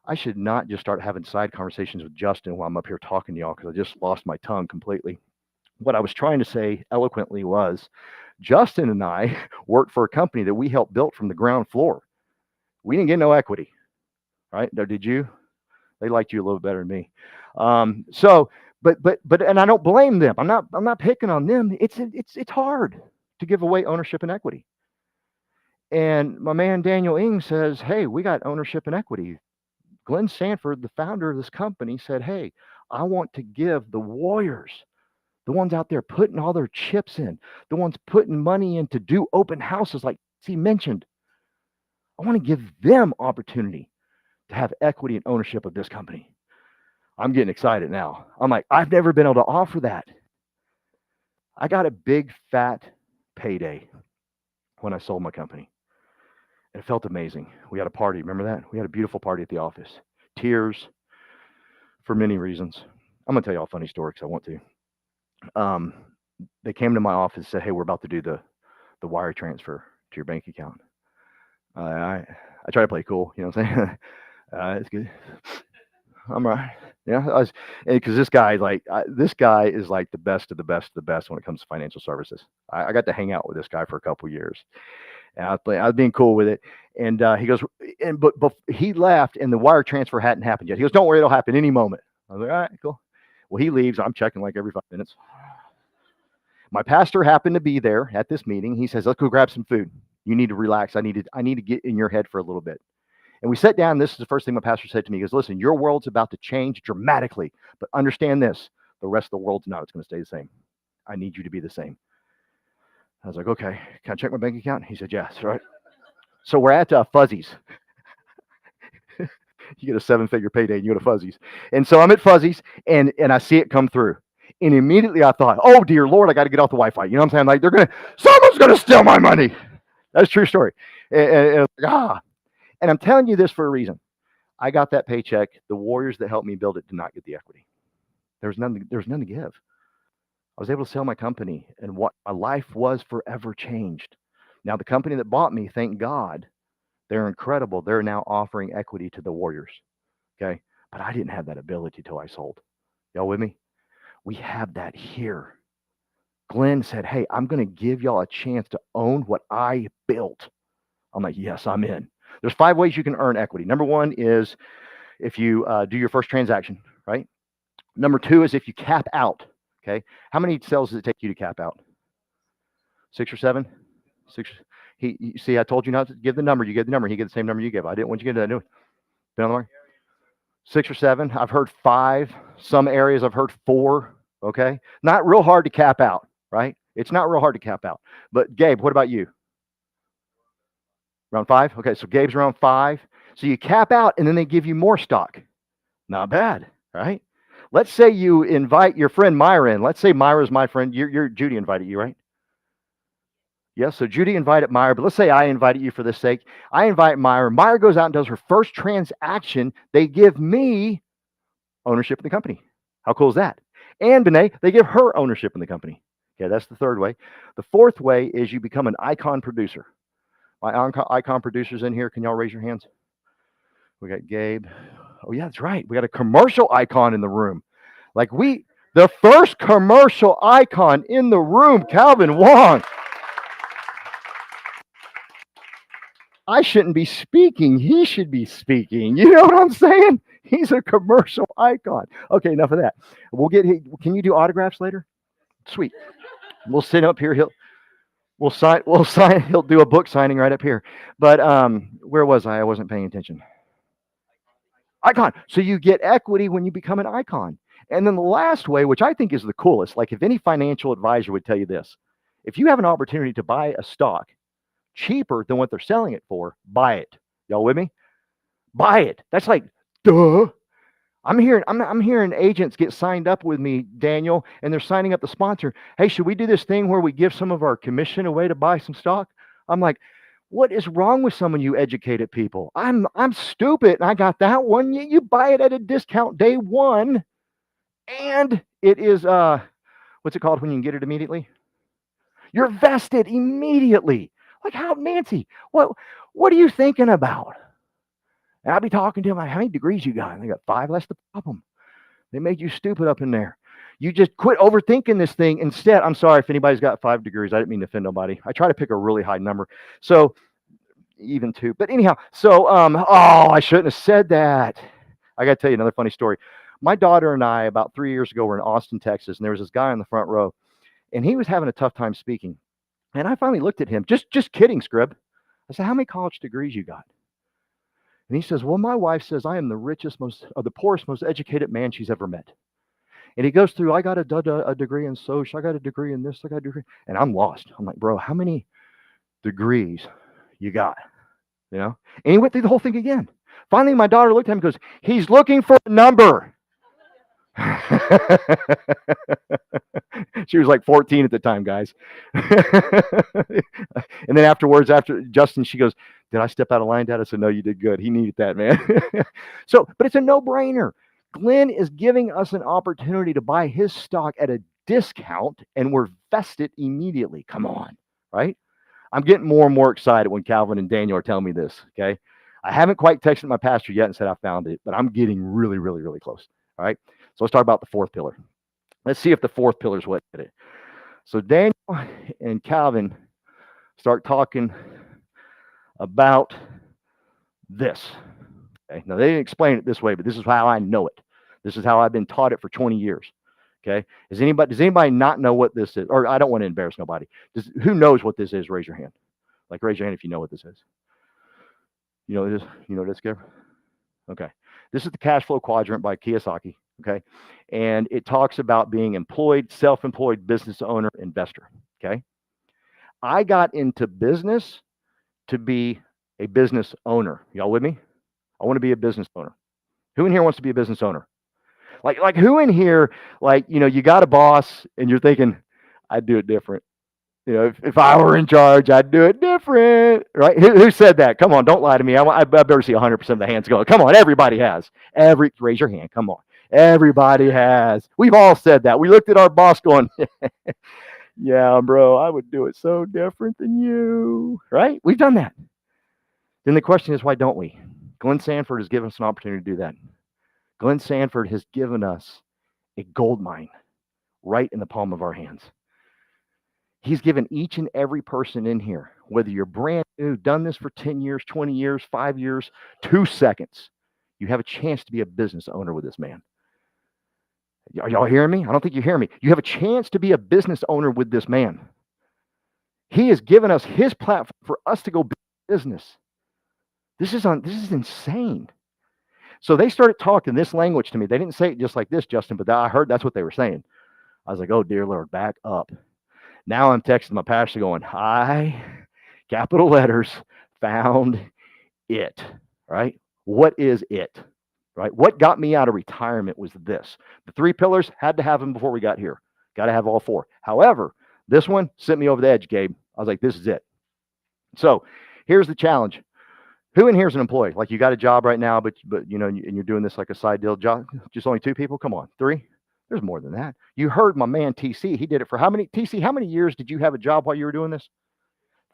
I should not just start having side conversations with Justin while I'm up here talking to y'all because I just lost my tongue completely. What I was trying to say eloquently was Justin and I worked for a company that we helped build from the ground floor. We didn't get no equity, right? No, did you? They liked you a little better than me. But and I don't blame them. I'm not picking on them. It's hard to give away ownership and equity. And my man Daniel Ng says, hey, we got ownership and equity. Glenn Sanford, the founder of this company, said, hey, I want to give the warriors the ones out there putting all their chips in, the ones putting money in to do open houses like he mentioned. I want to give them opportunity to have equity and ownership of this company. I'm getting excited now. I'm like, I've never been able to offer that. I got a big fat payday when I sold my company. It felt amazing. We had a party. Remember that? We had a beautiful party at the office. Tears for many reasons. I'm going to tell you all a funny story because I want to. They came to my office and said, hey, we're about to do the wire transfer to your bank account. I try to play cool, you know what I'm saying? It's good. I'm right. Yeah, because this guy is like the best of the best of the best when it comes to financial services. I got to hang out with this guy for a couple years, and I was being cool with it. And he goes, but he left, and the wire transfer hadn't happened yet. He goes, don't worry, it'll happen any moment. I was like, all right, cool. Well, he leaves. I'm checking like every 5 minutes. My pastor happened to be there at this meeting. He says, let's go grab some food. You need to relax. I need to get in your head for a little bit. And we sat down. This is the first thing my pastor said to me. He goes, listen, your world's about to change dramatically, but understand this. The rest of the world's not. It's going to stay the same. I need you to be the same. I was like, okay, can I check my bank account? He said, yes, right. So we're at Fuzzy's. You get a 7-figure payday and you go to Fuzzy's. And so I'm at Fuzzy's and I see it come through. And immediately I thought, oh, dear Lord, I got to get off the Wi-Fi. You know what I'm saying? Like someone's going to steal my money. That's a true story. And I'm telling you this for a reason. I got that paycheck. The warriors that helped me build it did not get the equity. There's none to give. I was able to sell my company, and what my life was forever changed. Now, the company that bought me, thank God, they're incredible. They're now offering equity to the warriors. Okay. But I didn't have that ability till I sold. Y'all with me? We have that here. Glenn said, hey, I'm going to give y'all a chance to own what I built. I'm like, yes, I'm in. There's 5 ways you can earn equity. Number 1 is if you do your first transaction, right? Number 2 is if you cap out. Okay. How many sales does it take you to cap out? 6 or 7? 6. See, I told you not to give the number. You gave the number. He gave the same number you gave. I didn't want you to get that. Been on the mark? 6 or 7. I've heard 5. Some areas I've heard 4. Okay. Not real hard to cap out, right? It's not real hard to cap out. But Gabe, what about you? Around 5? Okay, so Gabe's around 5. So you cap out and then they give you more stock. Not bad, right? Let's say you invite your friend Myra in. Let's say Myra's my friend. You're Judy invited you, right? Yes, so Judy invited Myra, but let's say I invited you for this sake. I invite Myra. Myra goes out and does her first transaction. They give me ownership in the company. How cool is that? And Benet, they give her ownership in the company. Okay, that's the 3rd way. The 4th way is you become an icon producer. My icon producers in here, can y'all raise your hands? We got Gabe. Oh, yeah, that's right. We got a commercial icon in the room. Like the first commercial icon in the room, Calvin Wong. I shouldn't be speaking. He should be speaking. You know what I'm saying? He's a commercial icon. Okay, enough of that. Can you do autographs later? Sweet. We'll sit up here. We'll sign. He'll do a book signing right up here. But where was I? I wasn't paying attention. Icon. So you get equity when you become an icon. And then the last way, which I think is the coolest, like if any financial advisor would tell you this, if you have an opportunity to buy a stock cheaper than what they're selling it for, buy it. Y'all with me? Buy it. That's like, duh. I'm hearing agents get signed up with me, Daniel, and they're signing up the sponsor. Hey, should we do this thing where we give some of our commission away to buy some stock? I'm like, what is wrong with some of you educated people? I'm stupid, and I got that one. You buy it at a discount day 1, and it is what's it called when you can get it immediately? You're vested immediately. Like how, Nancy? What are you thinking about? And I'll be talking to them like, how many degrees you got? And they got 5. That's the problem. They made you stupid up in there. You just quit overthinking this thing. Instead, I'm sorry if anybody's got 5 degrees. I didn't mean to offend nobody. I try to pick a really high number. So even 2. But anyhow, so I shouldn't have said that. I got to tell you another funny story. My daughter and I, about 3 years ago, were in Austin, Texas, and there was this guy in the front row, and he was having a tough time speaking. And I finally looked at him, just kidding, Scrib. I said, how many college degrees you got? And he says, well, my wife says I am the poorest, most educated man she's ever met. And he goes through, I got a degree in social, I got a degree in this, I got a degree. And I'm lost. I'm like, bro, how many degrees you got? You know? And he went through the whole thing again. Finally, my daughter looked at him and goes, he's looking for a number. She was like 14 at the time, guys. And then afterwards, after Justin, she goes, did I step out of line, Dad? I said, no, you did good. He needed that, man. So, but it's a no-brainer. Glenn is giving us an opportunity to buy his stock at a discount, and we're vested immediately. Come on, right? I'm getting more and more excited when Calvin and Daniel are telling me this, okay? I haven't quite texted my pastor yet and said I found it, but I'm getting really, really, really close, all right? So let's talk about the fourth pillar. Let's see if the fourth pillar is what did it. So Daniel and Calvin start talking about this. Okay? Now, they didn't explain it this way, but this is how I know it. This is how I've been taught it for 20 years. Okay? Does anybody not know what this is? Or I don't want to embarrass nobody. Who knows what this is? Raise your hand. Like, raise your hand if you know what this is. You know what it is? You know what it is, Gabriel? Okay. This is the cash flow quadrant by Kiyosaki. Okay. And it talks about being employed, self-employed, business owner, investor. Okay. I got into business to be a business owner. Y'all with me? I want to be a business owner. Who in here wants to be a business owner? Like who in here, like, you know, you got a boss and you're thinking, I'd do it different. You know, if I were in charge, I'd do it different, right? Who said that? Come on, don't lie to me. I better see 100% of the hands going. Come on, everybody has. Raise your hand. Come on. Everybody has. We've all said that. We looked at our boss going, yeah, bro, I would do it so different than you, right? We've done that. Then the question is, why don't we? Glenn Sanford has given us an opportunity to do that. Glenn Sanford has given us a gold mine right in the palm of our hands. He's given each and every person in here, whether you're brand new, done this for 10 years, 20 years, 5 years, 2 seconds, you have a chance to be a business owner with this man. Are y'all hearing me? I don't think you hear me. You have a chance to be a business owner with this man. He has given us his platform for us to go business. This is insane. So they started talking this language to me. They didn't say it just like this, Justin, but I heard that's what they were saying. I was like, oh, dear Lord, back up. Now I'm texting my pastor going, I, capital letters, found it, right? What is it, right? What got me out of retirement was this. The 3 pillars had to have them before we got here. Got to have all 4. However, this one sent me over the edge, Gabe. I was like, this is it. So here's the challenge. Who in here is an employee? Like, you got a job right now, but you know, and you're doing this like a side deal job. Just only 2 people? Come on, 3? There's more than that. You heard my man TC. He did it for how many? TC, how many years did you have a job while you were doing this?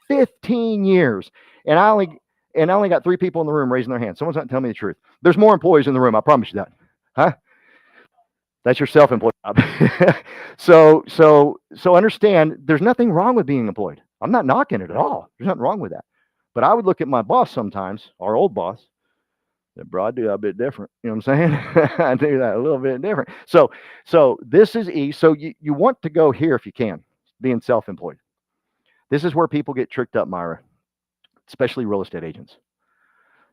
15 years. And I only got 3 people in the room raising their hands. Someone's not telling me the truth. There's more employees in the room. I promise you that. Huh? That's your self-employed job. So understand, there's nothing wrong with being employed. I'm not knocking it at all. There's nothing wrong with that. But I would look at my boss sometimes, our old boss, that, bro, I do that a bit different. You know what I'm saying? I do that a little bit different. So this is E. So you want to go here if you can, being self-employed. This is where people get tricked up, Myra, especially real estate agents.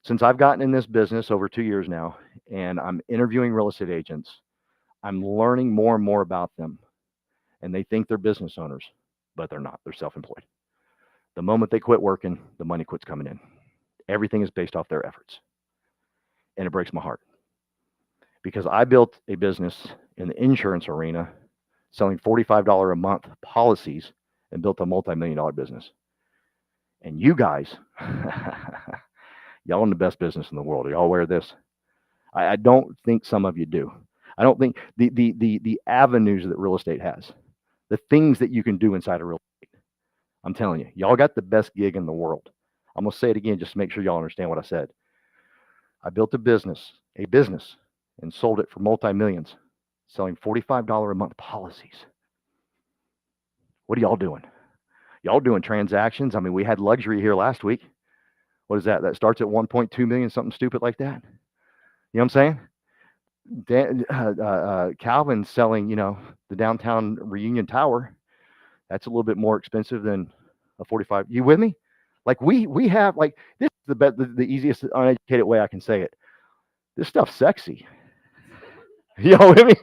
Since I've gotten in this business over 2 years now, and I'm interviewing real estate agents, I'm learning more and more about them. And they think they're business owners, but they're not. They're self-employed. The moment they quit working, the money quits coming in. Everything is based off their efforts. And it breaks my heart. Because I built a business in the insurance arena selling $45 a month policies and built a multi-million-dollar business. And you guys, y'all in the best business in the world. Are y'all aware of this? I don't think some of you do. I don't think the avenues that real estate has, the things that you can do inside of real estate. I'm telling you, y'all got the best gig in the world. I'm going to say it again just to make sure y'all understand what I said. I built a business, and sold it for multi-millions, selling $45 a month policies. What are y'all doing? Y'all doing transactions? I mean, we had luxury here last week. What is that? That starts at 1.2 million, something stupid like that. You know what I'm saying? Calvin's selling, you know, the downtown Reunion Tower. That's a little bit more expensive than a 45. You with me? Like we have, like, this is the easiest uneducated way I can say it. This stuff's sexy. You know with me?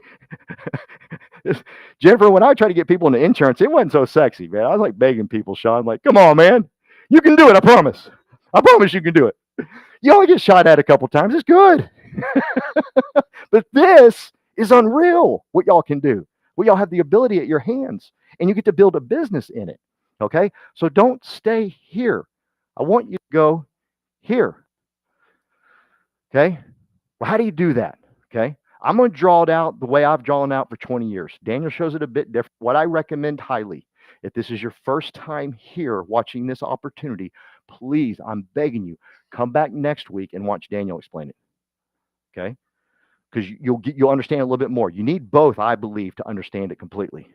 Jennifer, when I try to get people into insurance, it wasn't so sexy, man. I was like begging people, Sean, like, come on, man. You can do it. I promise. I promise you can do it. You only get shot at a couple times. It's good. But this is unreal what y'all can do. What y'all have the ability at your hands, and you get to build a business in it. Okay? So don't stay here. I want you to go here. Okay? Well, how do you do that? Okay? I'm going to draw it out the way I've drawn it out for 20 years. Daniel shows it a bit different. What I recommend highly, if this is your first time here watching this opportunity, please, I'm begging you, come back next week and watch Daniel explain it. Okay? Because you'll understand a little bit more. You need both, I believe, to understand it completely.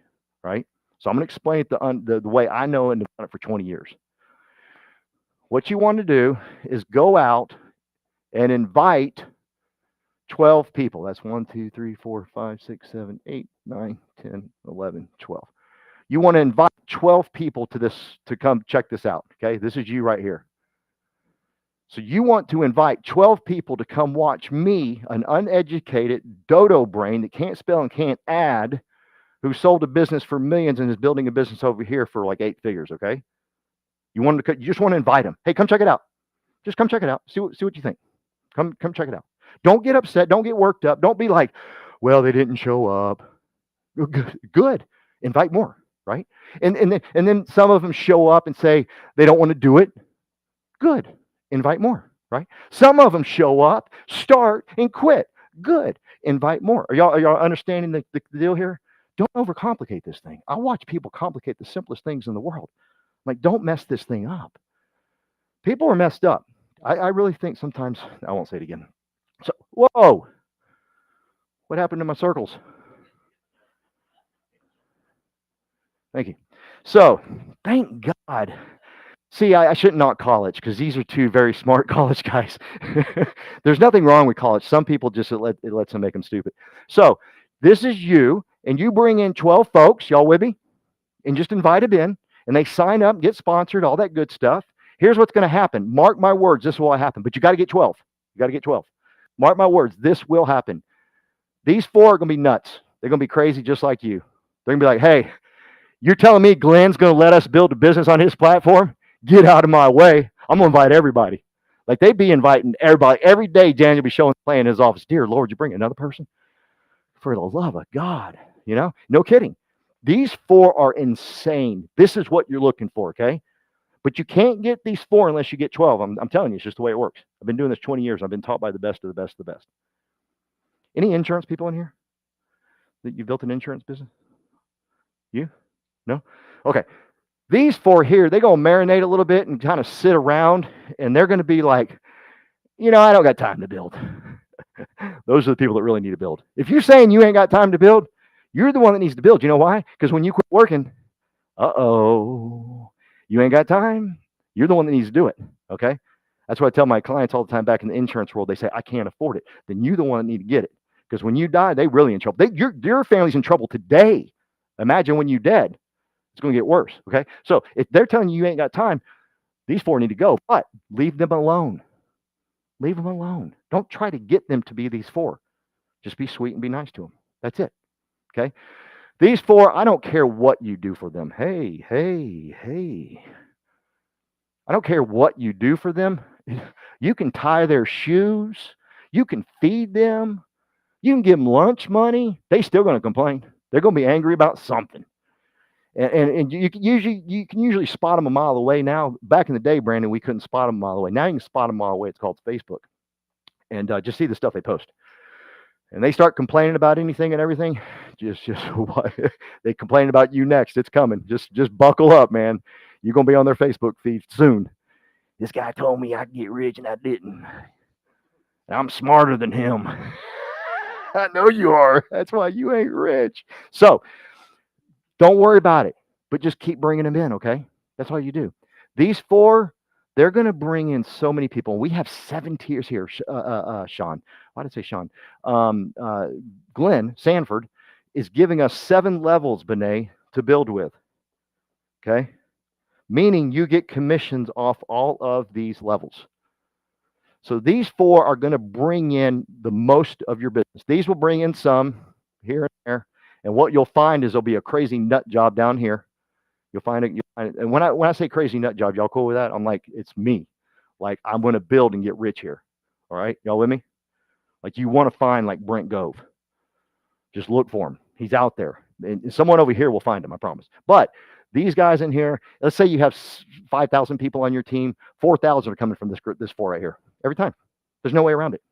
Right? So I'm going to explain it the way I know and have done it for 20 years. What you want to do is go out and invite 12 people. That's 1, 2, 3, 4, 5, 6, 7, 8, 9, 10, 11, 12. You want to invite 12 people to this to come check this out. Okay, this is you right here. So you want to invite 12 people to come watch me, an uneducated dodo brain that can't spell and can't add, who sold a business for millions and is building a business over here for like 8 figures. Okay, you just want to invite them. Hey, come check it out. Just come check it out. See what you think. Come check it out. Don't get upset. Don't get worked up. Don't be like, well, they didn't show up. Good. Invite more, right? And then some of them show up and say they don't want to do it. Good. Invite more, right? Some of them show up, start, and quit. Good. Invite more. Are y'all understanding the deal here? Don't overcomplicate this thing. I watch people complicate the simplest things in the world. Like, don't mess this thing up. People are messed up. I really think sometimes, I won't say it again. So, whoa, what happened to my circles? Thank you. So, thank God. See, I shouldn't knock college because these are 2 very smart college guys. There's nothing wrong with college. Some people just, it lets them make them stupid. So, this is you, and you bring in 12 folks, y'all with me? And just invite them in, and they sign up, get sponsored, all that good stuff. Here's what's going to happen. Mark my words, this will happen. But you got to get 12. You got to get 12. Mark my words, this will happen. These 4 are going to be nuts. They're going to be crazy just like you. They're going to be like, hey, you're telling me Glenn's going to let us build a business on his platform? Get out of my way. I'm going to invite everybody. Like, they be inviting everybody. Every day, Daniel will be showing play in his office. Dear Lord, you bring another person? For the love of God. You know? No kidding. These 4 are insane. This is what you're looking for, okay? But you can't get these 4 unless you get 12. I'm telling you, it's just the way it works. I've been doing this 20 years. I've been taught by the best of the best of the best. Any insurance people in here that you built an insurance business? You? No? Okay. These 4 here, they're going to marinate a little bit and kind of sit around, and they're going to be like, I don't got time to build. Those are the people that really need to build. If you're saying you ain't got time to build, you're the one that needs to build. You know why? Because when you quit working, you ain't got time. You're the one that needs to do it. Okay. That's what I tell my clients all the time back in the insurance world. They say, I can't afford it. Then you're the one that need to get it. Because when you die, they really in trouble. Your family's in trouble today. Imagine when you're dead. It's going to get worse. Okay. So if they're telling you ain't got time, these 4 need to go. But leave them alone. Leave them alone. Don't try to get them to be these 4. Just be sweet and be nice to them. That's it. Okay. These 4, I don't care what you do for them. Hey. I don't care what you do for them. You can tie their shoes. You can feed them. You can give them lunch money. They're still going to complain. They're going to be angry about something. And you can usually spot them a mile away now. Back in the day, Brandon, we couldn't spot them a mile away. Now you can spot them a mile away. It's called Facebook. And just see the stuff they post. And they start complaining about anything and everything. Just they complain about you next. It's coming. Just buckle up, man. You're gonna be on their Facebook feed soon. This guy told me I'd get rich and I didn't. I'm smarter than him. I know you are. That's why you ain't rich. So don't worry about it, but just keep bringing them in. Okay, that's all you do. These 4, they're going to bring in so many people. We have 7 tiers here. Sean, why did I say Sean? Glenn Sanford is giving us 7 levels, Benet, to build with. Okay, meaning you get commissions off all of these levels. So these 4 are going to bring in the most of your business. These will bring in some here and there, And what you'll find is there'll be a crazy nut job down here. You'll find it. And when I say crazy nut job, y'all cool with that? I'm like, it's me. Like, I'm going to build and get rich here. All right, y'all with me? Like, you want to find like Brent Gove. Just look for him. He's out there. And someone over here will find him, I promise. But these guys in here, let's say you have 5,000 people on your team, 4,000 are coming from this group, this four right here. Every time. There's no way around it.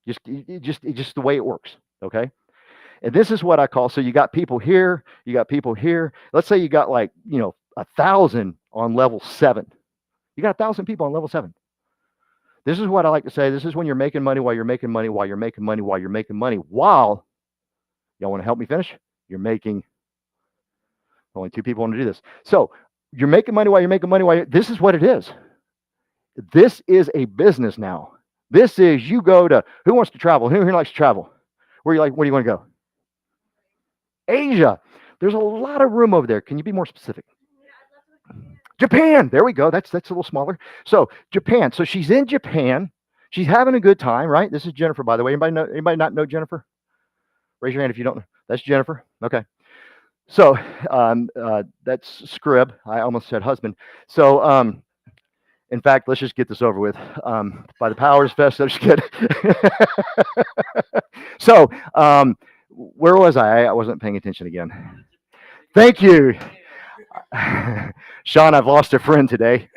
Just the way it works. Okay. And this is what I call, so you got people here, you got people here. Let's say you got like, 1,000 on level 7. You got 1,000 people on level 7. This is what I like to say. This is when you're making money while you're making money while you're making money while you're making money while, y'all want to help me finish? You're making, only 2 people want to do this. So you're making money while you're making money this is what it is. This is a business now. This is, you go to, who wants to travel? Who here likes to travel? Where do you want to go? Asia. There's a lot of room over there. Can you be more specific? Japan. There we go. That's a little smaller. So Japan. So she's in Japan. She's having a good time, right? This is Jennifer, by the way. Anybody not know Jennifer? Raise your hand if you don't know. That's Jennifer. Okay. So that's Scrib. I almost said husband. So in fact, let's just get this over with. By the powers vested, I'm just kidding. So where was I? I wasn't paying attention again. Thank you. Sean, I've lost a friend today.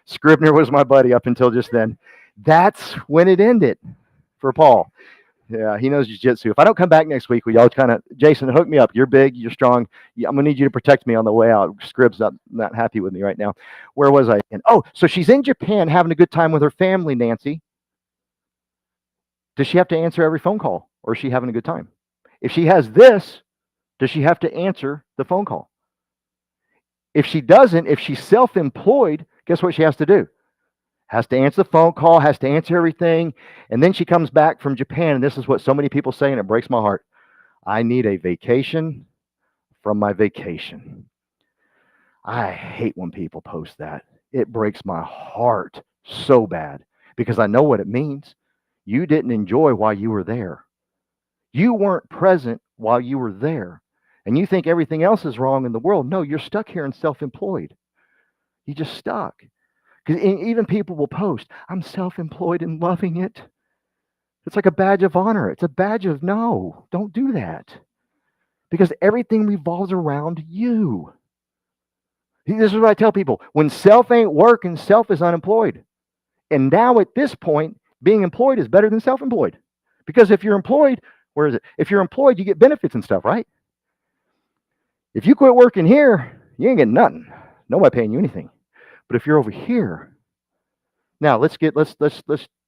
Scribner was my buddy up until just then. That's when it ended for Paul. Yeah, he knows jiu-jitsu. If I don't come back next week, will y'all kind of, Jason, hook me up. You're big, you're strong. I'm going to need you to protect me on the way out. Scrib's not happy with me right now. Where was I? Oh, so she's in Japan having a good time with her family, Nancy. Does she have to answer every phone call, or is she having a good time? If she has this, does she have to answer the phone call? If she doesn't, if she's self-employed, guess what she has to do? Has to answer the phone call, has to answer everything. And then she comes back from Japan, and this is what so many people say, and it breaks my heart. I need a vacation from my vacation. I hate when people post that. It breaks my heart so bad because I know what it means. You didn't enjoy while you were there. You weren't present while you were there. And you think everything else is wrong in the world. No, you're stuck here and self-employed. You just stuck. Because even people will post, I'm self-employed and loving it. It's like a badge of honor. It's a badge of no, don't do that. Because everything revolves around you. This is what I tell people. When self ain't working, self is unemployed. And now at this point, being employed is better than self-employed. Because if you're employed, where is it? If you're employed, you get benefits and stuff, right? If you quit working here, you ain't getting nothing. Nobody paying you anything. But if you're over here, now let's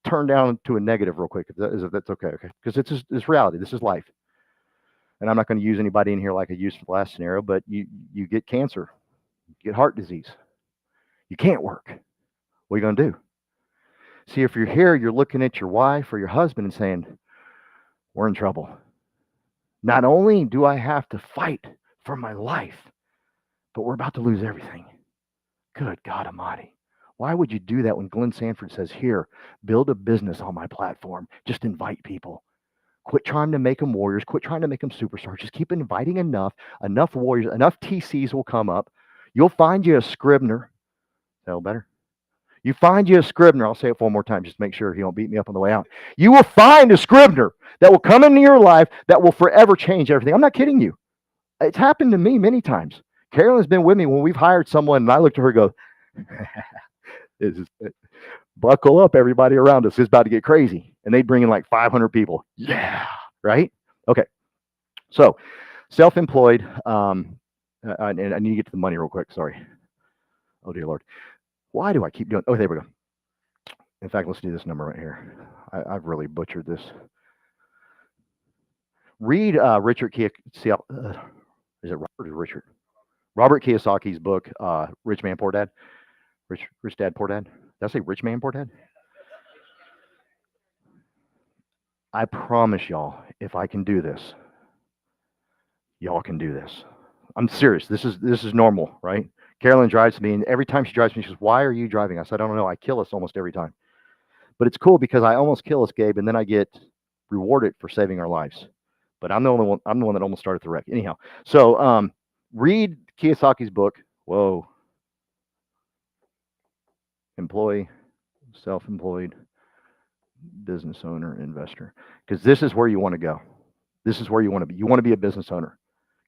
turn down to a negative real quick, if that's okay, because it's reality. This is life, and I'm not going to use anybody in here like I used for the last scenario. But you get cancer, you get heart disease, you can't work. What are you going to do? See, if you're here, you're looking at your wife or your husband and saying, "We're in trouble. Not only do I have to fight for my life, but we're about to lose everything." Good God Almighty. Why would you do that when Glenn Sanford says, here, build a business on my platform. Just invite people. Quit trying to make them warriors. Quit trying to make them superstars. Just keep inviting enough warriors, enough TCs will come up. You'll find you a Scribner. Sound better? You find you a Scribner. I'll say it one more time just to make sure he don't beat me up on the way out. You will find a Scribner that will come into your life that will forever change everything. I'm not kidding you. It's happened to me many times. Carolyn's been with me when we've hired someone, and I looked at her and go, buckle up, everybody around us. It's about to get crazy. And they bring in like 500 people. Yeah, right? Okay. So, self-employed, and I need to get to the money real quick. Sorry. Oh, dear Lord. Why do I keep doing? Oh, there we go. In fact, let's do this number right here. I've really butchered this. Read Richard Kiyosaki. Is it Robert or Richard? Robert Kiyosaki's book, Rich Man, Poor Dad. Rich Dad, Poor Dad. Did I say Rich Man, Poor Dad? I promise y'all, if I can do this, y'all can do this. I'm serious. This is normal, right? Carolyn drives me, and every time she drives me, she says, "Why are you driving us?" I don't know. I kill us almost every time. But it's cool because I almost kill us, Gabe, and then I get rewarded for saving our lives. but I'm the one that almost started the wreck. Anyhow, so read Kiyosaki's book. Whoa. Employee, self-employed, business owner, investor. Because this is where you want to go. This is where you want to be. You want to be a business owner.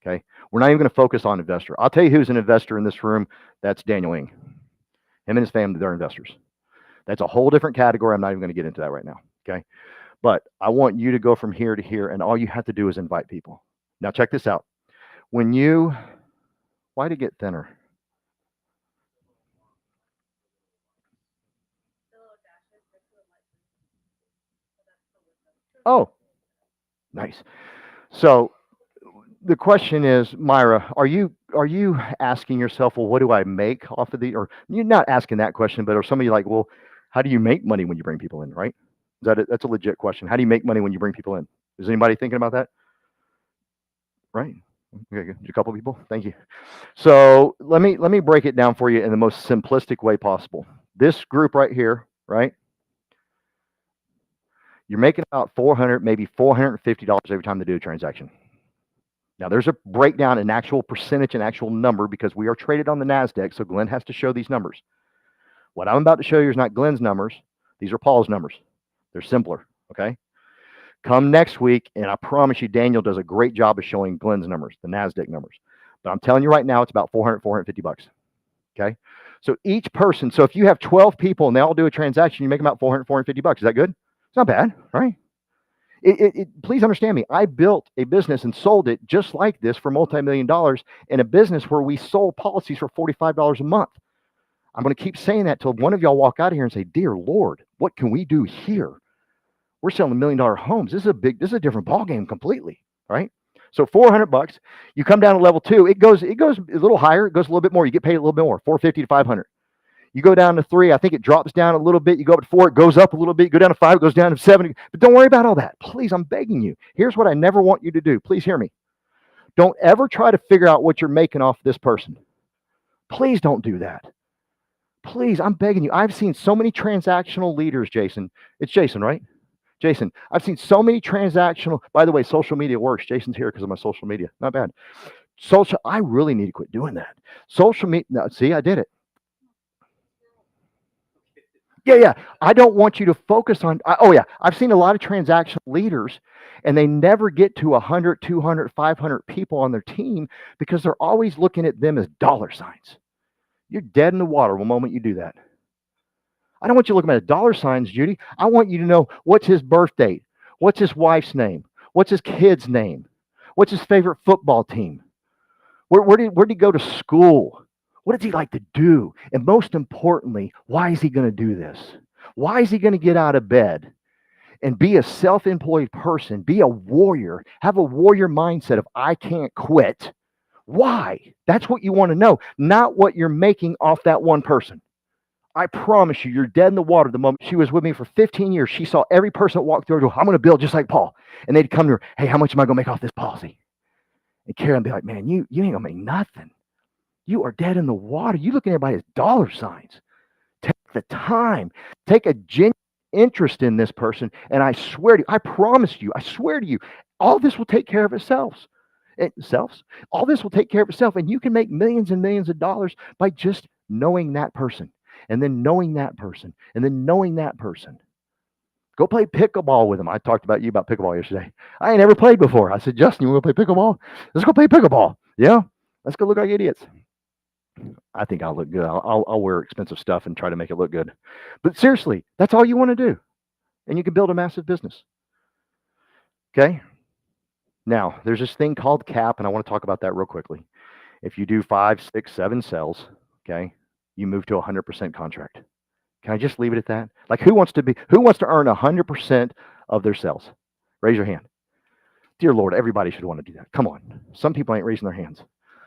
Okay. We're not even going to focus on investor. I'll tell you who's an investor in this room. That's Daniel Ng. Him and his family, they're investors. That's a whole different category. I'm not even going to get into that right now. Okay. But I want you to go from here to here, and all you have to do is invite people. Now, check this out. Why did it get thinner? Oh, nice. So the question is, Myra, are you asking yourself, well, what do I make off of the, or you're not asking that question, but are some of you like, well, how do you make money when you bring people in, right? That's a legit question. How do you make money when you bring people in? Is anybody thinking about that? Right. Okay, good. A couple of people. Thank you. So let me break it down for you in the most simplistic way possible. This group right here, right? You're making about $400, maybe $450 every time they do a transaction. Now, there's a breakdown in actual percentage and actual number because we are traded on the NASDAQ, so Glenn has to show these numbers. What I'm about to show you is not Glenn's numbers. These are Paul's numbers. They're simpler, okay? Come next week, and I promise you, Daniel does a great job of showing Glenn's numbers, the NASDAQ numbers. But I'm telling you right now, it's about $450, okay? So each person, so if you have 12 people and they all do a transaction, you make about $450. Is that good? It's not bad, right? Please understand me. I built a business and sold it just like this for multi-million dollars in a business where we sold policies for $45 a month. I'm going to keep saying that till one of y'all walk out of here and say, dear Lord, what can we do here? We're selling $1 million homes. This is a different ballgame completely, right? So $400, you come down to level 2, it goes a little higher, it goes a little bit more, you get paid a little bit more, $450 to $500. You go down to 3, I think it drops down a little bit. You go up to 4, it goes up a little bit. You go down to 5, it goes down to 7. But don't worry about all that. Please, I'm begging you. Here's what I never want you to do. Please hear me. Don't ever try to figure out what you're making off this person. Please don't do that. Please, I'm begging you. I've seen so many transactional leaders, Jason. It's Jason, right? Jason, I've seen so many transactional, by the way, social media works. Jason's here because of my social media. Not bad. I really need to quit doing that. Social media, no, see, I did it. Yeah. I don't want you to focus on, I've seen a lot of transactional leaders and they never get to 100, 200, 500 people on their team because they're always looking at them as dollar signs. You're dead in the water the moment you do that. I don't want you looking at dollar signs, Judy. I want you to know what's his birth date, what's his wife's name, what's his kid's name, what's his favorite football team, where did he go to school? What does he like to do? And most importantly, why is he going to do this? Why is he going to get out of bed and be a self-employed person, be a warrior, have a warrior mindset of I can't quit? Why? That's what you want to know, not what you're making off that one person. I promise you, you're dead in the water the moment. She was with me for 15 years. She saw every person that walked through her door, I'm going to build just like Paul. And they'd come to her, hey, how much am I going to make off this policy? And Karen would be like, man, you ain't going to make nothing. You are dead in the water. You looking at everybody as dollar signs. Take the time. Take a genuine interest in this person. And I swear to you, I promise you, I swear to you, all this will take care of itself. All this will take care of itself. And you can make millions and millions of dollars by just knowing that person. And then knowing that person. And then knowing that person. Go play pickleball with them. I talked about pickleball yesterday. I ain't never played before. I said, Justin, you want to play pickleball? Let's go play pickleball. Yeah. Let's go look like idiots. I think I'll look good. I'll wear expensive stuff and try to make it look good. But seriously, that's all you want to do. And you can build a massive business. Okay? Now, there's this thing called cap, and I want to talk about that real quickly. If you do 5, 6, 7 sales, okay, you move to a 100% contract. Can I just leave it at that? Like, who wants to earn 100% of their sales? Raise your hand. Dear Lord, everybody should want to do that. Come on. Some people ain't raising their hands.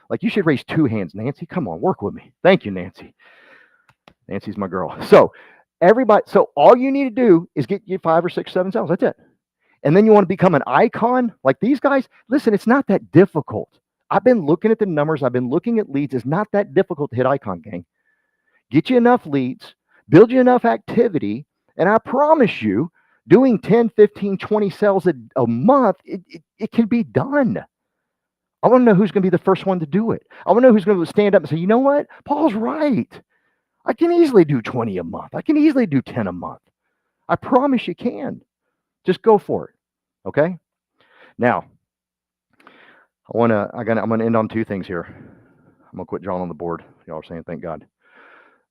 Like, you should raise 2 hands, Nancy. Come on, work with me. Thank you, Nancy. Nancy's my girl. So all you need to do is get you 5 or 6, 7 sales. That's it. And then you want to become an icon like these guys. Listen, it's not that difficult. I've been looking at the numbers. I've been looking at leads. It's not that difficult to hit icon, gang. Get you enough leads, build you enough activity, and I promise you, Doing 10, 15, 20 sales a month, it can be done. I want to know who's going to be the first one to do it. I want to know who's going to stand up and say, you know what? Paul's right. I can easily do 20 a month. I can easily do 10 a month. I promise you can. Just go for it. Okay? Now, I'm gonna end on two things here. I'm gonna quit drawing on the board. Y'all are saying thank God.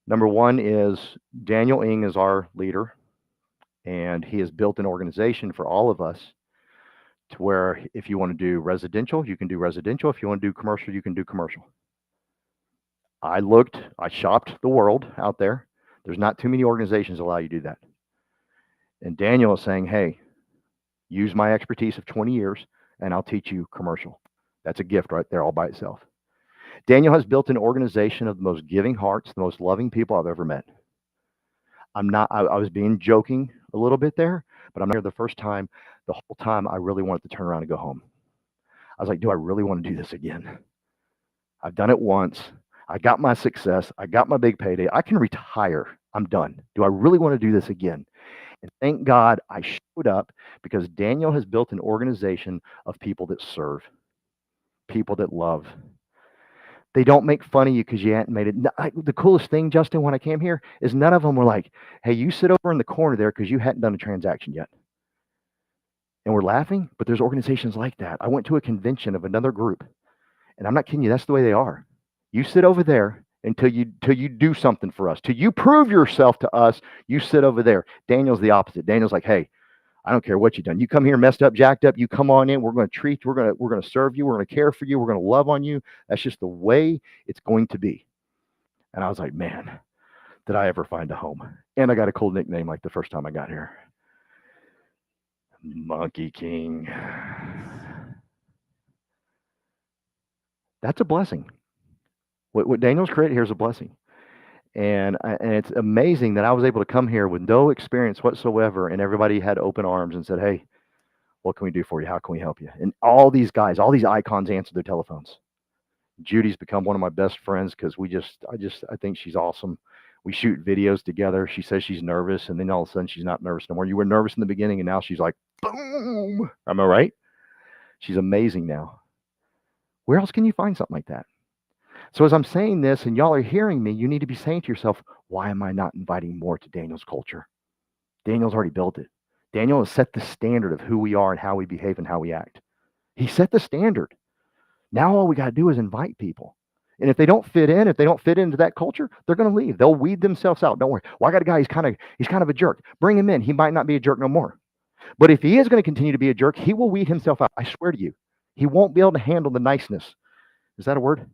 Number one is Daniel Ng is our leader, and he has built an organization for all of us to where if you want to do residential, you can do residential. If you want to do commercial, you can do commercial. I shopped the world out there. There's not too many organizations that allow you to do that. And Daniel is saying, hey, use my expertise of 20 years and I'll teach you commercial. That's a gift right there all by itself. Daniel has built an organization of the most giving hearts, the most loving people I've ever met. I was being joking a little bit there, but I'm here the first time. The whole time I really wanted to turn around and go home. I was like, do I really want to do this again? I've done it once. I got my success. I got my big payday. I can retire. I'm done. Do I really want to do this again? And thank God I showed up, because Daniel has built an organization of people that serve, people that love. They don't make fun of you because you hadn't made it. The coolest thing, Justin, when I came here, is none of them were like, hey, you sit over in the corner there because you hadn't done a transaction yet. And we're laughing, but there's organizations like that. I went to a convention of another group, and I'm not kidding you, that's the way they are. You sit over there until you do something for us. Till you prove yourself to us, you sit over there. Daniel's the opposite. Daniel's like, hey, I don't care what you've done. You come here messed up, jacked up, you come on in, we're going to treat you, we're going to serve you, we're going to care for you, we're going to love on you. That's just the way it's going to be. And I was like, man, did I ever find a home? And I got a cool nickname like the first time I got here. Monkey King. That's a blessing. What Daniel's created here is a blessing. And it's amazing that I was able to come here with no experience whatsoever, and everybody had open arms and said, hey, what can we do for you? How can we help you? And all these guys, all these icons answered their telephones. Judy's become one of my best friends because I think she's awesome. We shoot videos together. She says she's nervous, and then all of a sudden she's not nervous no more. You were nervous in the beginning, and now she's like, boom. Am I right? She's amazing now. Where else can you find something like that? So as I'm saying this and y'all are hearing me, you need to be saying to yourself, why am I not inviting more to Daniel's culture? Daniel's already built it. Daniel has set the standard of who we are and how we behave and how we act. He set the standard. Now all we got to do is invite people. And if they don't fit into that culture, they're going to leave. They'll weed themselves out. Don't worry. Well, I got a guy, he's kind of a jerk. Bring him in. He might not be a jerk no more. But if he is going to continue to be a jerk, he will weed himself out. I swear to you. He won't be able to handle the niceness. Is that a word?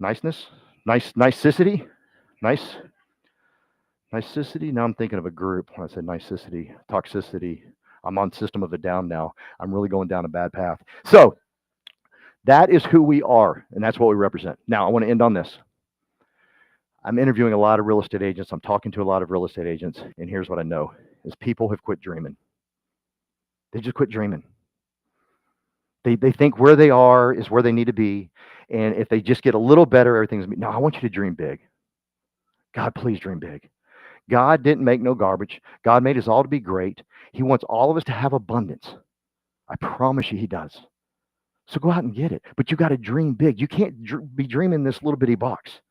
Niceness? Nicicity? Nicicity? Now I'm thinking of a group when I said nicicity, toxicity. I'm on System of a Down now. I'm really going down a bad path. So that is who we are, and that's what we represent. Now, I want to end on this. I'm interviewing a lot of real estate agents. I'm talking to a lot of real estate agents, and here's what I know, is people have quit dreaming. They just quit dreaming. They think where they are is where they need to be, and if they just get a little better, everything's going to be. No, I want you to dream big. God, please dream big. God didn't make no garbage. God made us all to be great. He wants all of us to have abundance. I promise you he does. So go out and get it. But you got to dream big. You can't be dreaming this little bitty box.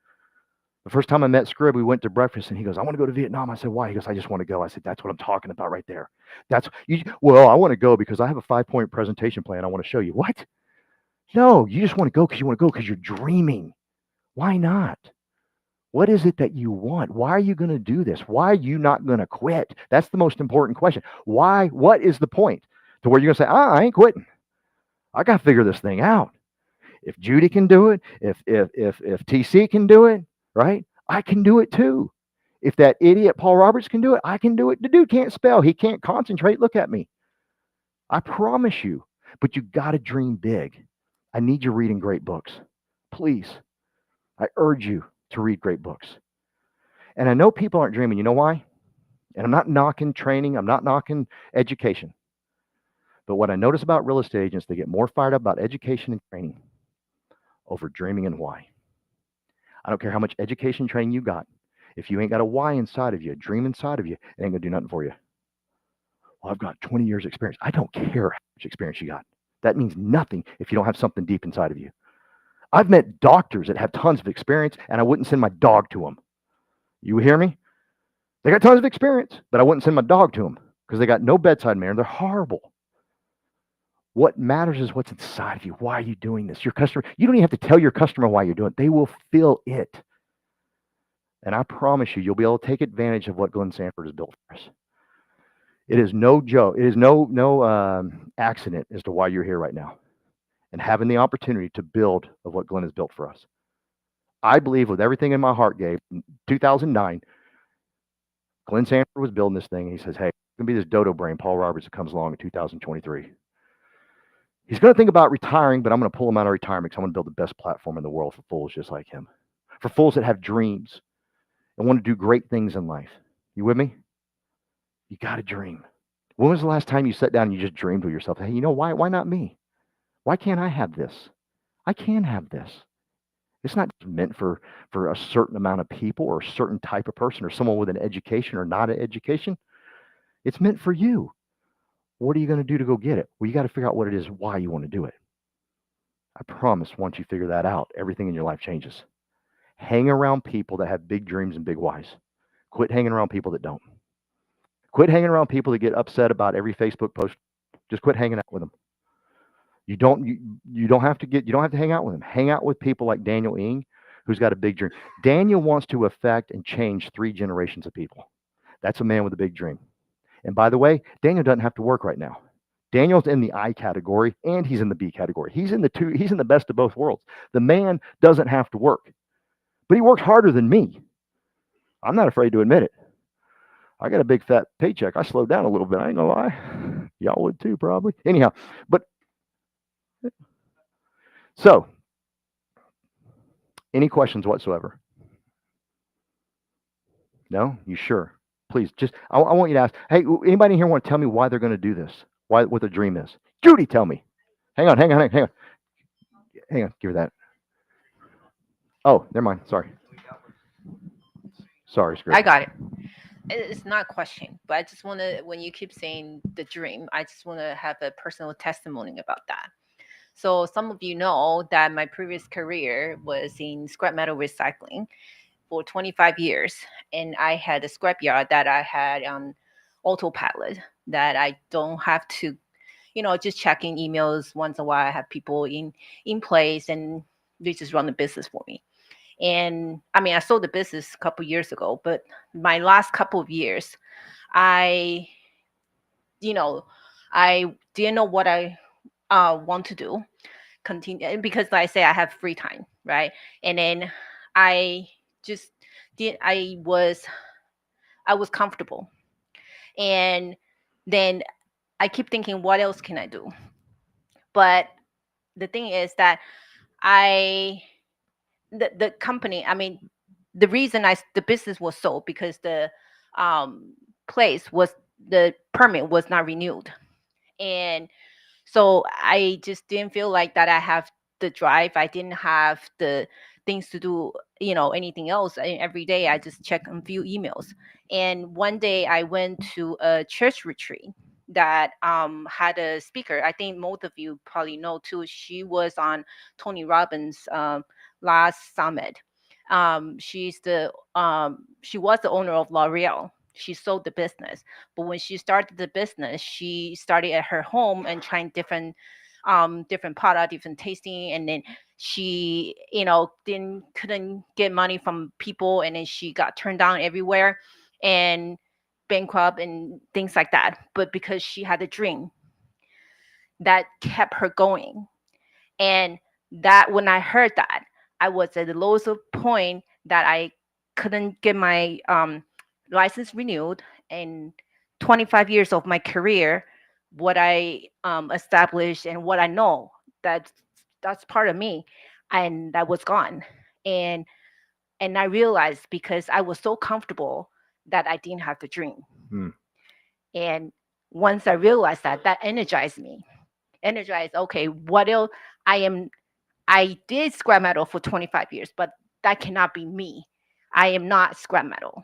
The first time I met Scrib, we went to breakfast, and he goes, I want to go to Vietnam. I said, why? He goes, I just want to go. I said, that's what I'm talking about right there. Well, I want to go because I have a 5-point presentation plan I want to show you. What? No, you just want to go because you're dreaming. Why not? What is it that you want? Why are you going to do this? Why are you not going to quit? That's the most important question. Why? What is the point to where you're going to say, I ain't quitting. I got to figure this thing out. If Judy can do it, if TC can do it, right? I can do it too. If that idiot Paul Roberts can do it, I can do it. The dude can't spell. He can't concentrate. Look at me. I promise you. But you got to dream big. I need you reading great books. Please. I urge you to read great books. And I know people aren't dreaming. You know why? And I'm not knocking training. I'm not knocking education. But what I notice about real estate agents, they get more fired up about education and training over dreaming and why. I don't care how much education training you got. If you ain't got a why inside of you, a dream inside of you, it ain't going to do nothing for you. Well, I've got 20 years experience. I don't care how much experience you got. That means nothing if you don't have something deep inside of you. I've met doctors that have tons of experience, and I wouldn't send my dog to them. You hear me? They got tons of experience, but I wouldn't send my dog to them because they got no bedside manner. They're horrible. What matters is what's inside of you. Why are you doing this? Your customer, you don't even have to tell your customer why you're doing it. They will feel it. And I promise you, you'll be able to take advantage of what Glenn Sanford has built for us. It is no joke. It is no accident as to why you're here right now and having the opportunity to build of what Glenn has built for us. I believe with everything in my heart, Gabe, in 2009, Glenn Sanford was building this thing. And he says, hey, it's going to be this dodo brain, Paul Roberts, that comes along in 2023. He's going to think about retiring, but I'm going to pull him out of retirement because I'm going to build the best platform in the world for fools just like him. For fools that have dreams and want to do great things in life. You with me? You got to dream. When was the last time you sat down and you just dreamed with yourself, hey, you know, why not me? Why can't I have this? I can have this. It's not meant for a certain amount of people or a certain type of person or someone with an education or not an education. It's meant for you. What are you going to do to go get it? Well, you got to figure out what it is, why you want to do it. I promise once you figure that out, everything in your life changes. Hang around people that have big dreams and big whys. Quit hanging around people that don't. Quit hanging around people that get upset about every Facebook post. Just quit hanging out with them. You don't have to hang out with them. Hang out with people like Daniel Ng, who's got a big dream. Daniel wants to affect and change 3 generations of people. That's a man with a big dream. And by the way, Daniel doesn't have to work right now. Daniel's in the I category and he's in the B category. He's in the best of both worlds. The man doesn't have to work, but he works harder than me. I'm not afraid to admit it. I got a big fat paycheck. I slowed down a little bit. I ain't gonna lie. Y'all would too, probably. Anyhow, but so any questions whatsoever? No? You sure? Please, just I want you to ask, hey, anybody in here want to tell me why they're going to do this? What their dream is? Judy, tell me. Hang on. Give her that. Oh, never mind. Sorry, Script. I got it. It's not a question, but I just want to, when you keep saying the dream, I just want to have a personal testimony about that. So some of you know that my previous career was in scrap metal recycling for 25 years. And I had a scrapyard that I had on autopilot that I don't have to, just checking emails once in a while. I have people in place and they just run the business for me. And I mean, I sold the business a couple years ago, but my last couple of years, I didn't know what I want to do. Continue because, like I say, I have free time, right? And then I was comfortable, and then I keep thinking, what else can I do? But the thing is that the company, I mean, the reason the business was sold because the the permit was not renewed. And so I just didn't feel like that I have the drive. I didn't have the things to do, anything else. Every day I just check a few emails. And one day I went to a church retreat that had a speaker. I think most of you probably know too. She was on Tony Robbins' last summit. She was the owner of L'Oreal. She sold the business, but when she started the business, she started at her home and trying different product, different tasting, and then she couldn't get money from people, and then she got turned down everywhere and bankrupt and things like that. But because she had a dream that kept her going, and that when I heard that, I was at the lowest point that I couldn't get my license renewed. And 25 years of my career, what I established and what I know, that's part of me, and that was gone. And I realized because I was so comfortable that I didn't have the dream. And once I realized that energized me. Okay, what else? I did scrap metal for 25 years, but that cannot be me. I am not scrap metal.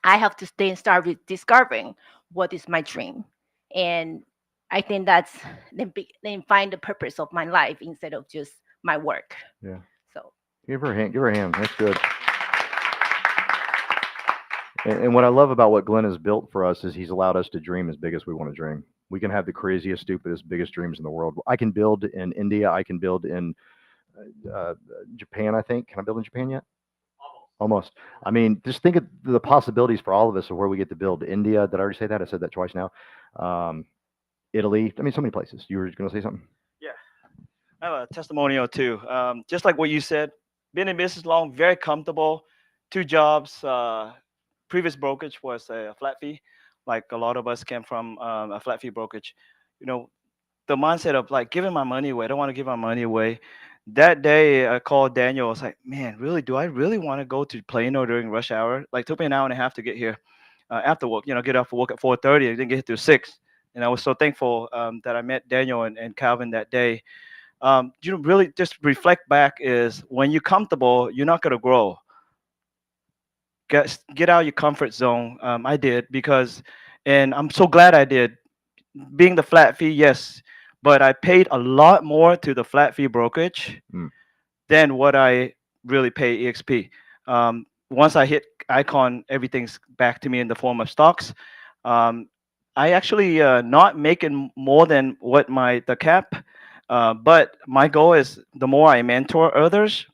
I have to then start discovering what is my dream. And I think that's then find the purpose of my life instead of just my work. Yeah. So Give her a hand. Give her a hand. That's good. And what I love about what Glenn has built for us is he's allowed us to dream as big as we want to dream. We can have the craziest, stupidest, biggest dreams in the world. I can build in India. I can build in Japan, I think. Can I build in Japan yet? Almost. I mean, just think of the possibilities for all of us of where we get to build. India, did I already say that? I said that twice now. Italy. I mean, so many places. You were going to say something? Yeah, I have a testimonial too. Just like what you said, been in business long, very comfortable, 2 jobs. Previous brokerage was a flat fee, like a lot of us came from a flat fee brokerage. You know, the mindset of like giving my money away. I don't want to give my money away. That day, I called Daniel. I was like, man, really? Do I really want to go to Plano during rush hour? Like, took me an hour and a half to get here after work. You know, get off work at 4:30. I didn't get here till 6. And I was so thankful that I met Daniel and Calvin that day. You know, really just reflect back is when you're comfortable, you're not going to grow. Get out of your comfort zone. I did because, and I'm so glad I did. Being the flat fee, yes, but I paid a lot more to the flat fee brokerage Mm. than what I really pay EXP. Once I hit Icon, everything's back to me in the form of stocks. I actually not making more than what the cap, but my goal is the more I mentor others,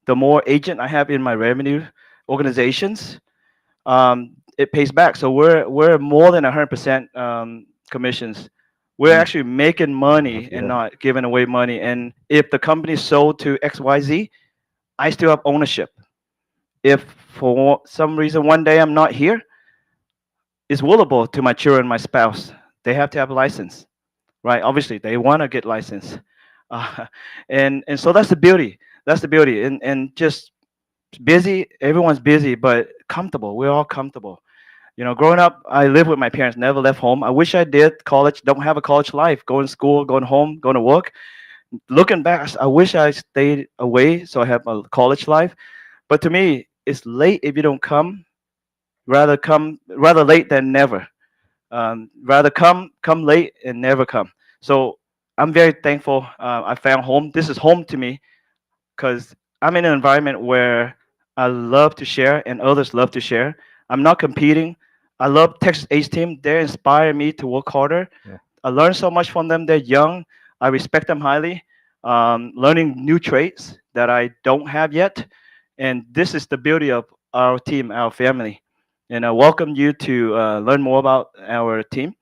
the more agent I have in my revenue organizations, it pays back. So we're more than 100% commissions. We're Mm. actually making money That's and good. not giving away money. And if the company sold to XYZ, I still have ownership. If for some reason one day I'm not here, it's willable to my children, my spouse. They have to have a license, right? Obviously, they want to get licensed, uh, and so that's the beauty. That's the beauty, and just busy. Everyone's busy, but comfortable. We're all comfortable. You know, growing up, I lived with my parents, never left home. I wish I did. College, don't have a college life. Going to school, going home, going to work. Looking back, I wish I stayed away so I have a college life. But to me, it's late if you don't come. Rather late than never. Rather come late and never come. So I'm very thankful. I found home. This is home to me because I'm in an environment where I love to share and others love to share. I'm not competing. I love Texas Ace team. They inspire me to work harder. Yeah. I learn so much from them. They're young. I respect them highly. Learning new traits that I don't have yet. And this is the beauty of our team, our family. And I welcome you to learn more about our team.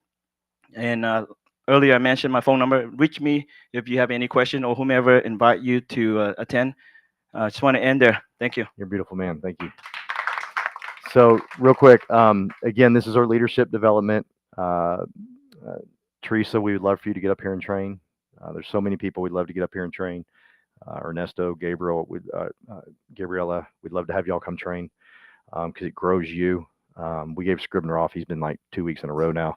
And earlier I mentioned my phone number. Reach me if you have any question or whomever invite you to attend. I just want to end there. Thank you. You're a beautiful man. Thank you. So, real quick, again, this is our leadership development. Teresa, we would love for you to get up here and train. There's so many people we'd love to get up here and train. Ernesto, Gabriel, Gabriella, we'd love to have y'all come train because it grows you. We gave Scribner off. He's been like 2 weeks in a row now.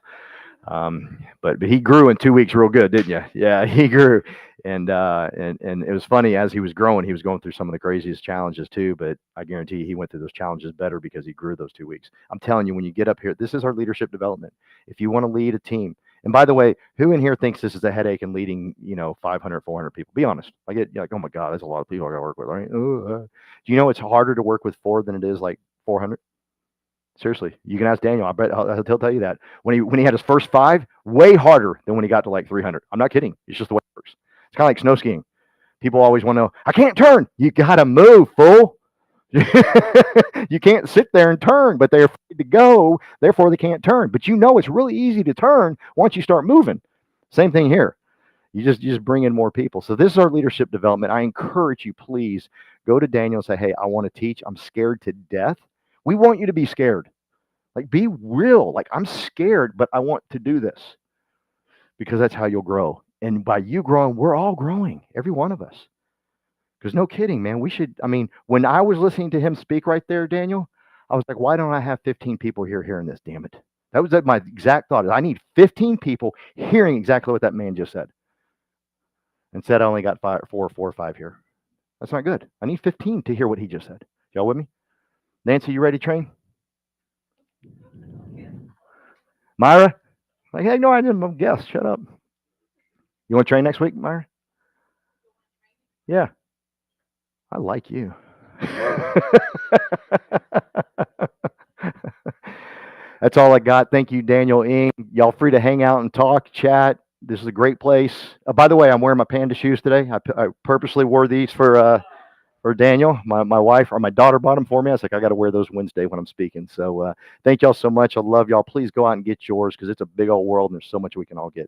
But he grew in 2 weeks real good, didn't you? Yeah, he grew. And it was funny as he was growing, he was going through some of the craziest challenges too. But I guarantee you, he went through those challenges better because he grew those 2 weeks. I'm telling you, when you get up here, this is our leadership development. If you want to lead a team, and by the way, who in here thinks this is a headache in leading, 500, 400 people? Be honest. You're like, oh my God, there's a lot of people I got to work with, right? Do you know it's harder to work with 4 than it is like 400? Seriously, you can ask Daniel. I bet he'll tell you that when he had his first 5, way harder than when he got to like 300. I'm not kidding. It's just the way it works. It's kind of like snow skiing. People always want to know, I can't turn. You gotta move, fool. You can't sit there and turn, but they're afraid to go, therefore they can't turn. But it's really easy to turn once you start moving. Same thing here. You just bring in more people. So this is our leadership development. I encourage you, please go to Daniel and say, hey, I want to teach. I'm scared to death. We want you to be scared. Like, be real. Like, I'm scared, but I want to do this because that's how you'll grow. And by you growing, we're all growing, every one of us. Because no kidding, man, when I was listening to him speak right there, Daniel, I was like, why don't I have 15 people here hearing this? Damn it. That was my exact thought. I need 15 people hearing exactly what that man just said. Instead, I only got 4 or 5 here. That's not good. I need 15 to hear what he just said. Y'all with me? Nancy, you ready to train? Myra? Like, hey, no, I didn't. I'm a guest. Shut up. You want to train next week, Myron? Yeah. I like you. That's all I got. Thank you, Daniel Ing. Y'all free to hang out and talk, chat. This is a great place. By the way, I'm wearing my panda shoes today. I purposely wore these for Daniel. My wife or my daughter bought them for me. I was like, I got to wear those Wednesday when I'm speaking. So thank y'all so much. I love y'all. Please go out and get yours because it's a big old world and there's so much we can all get.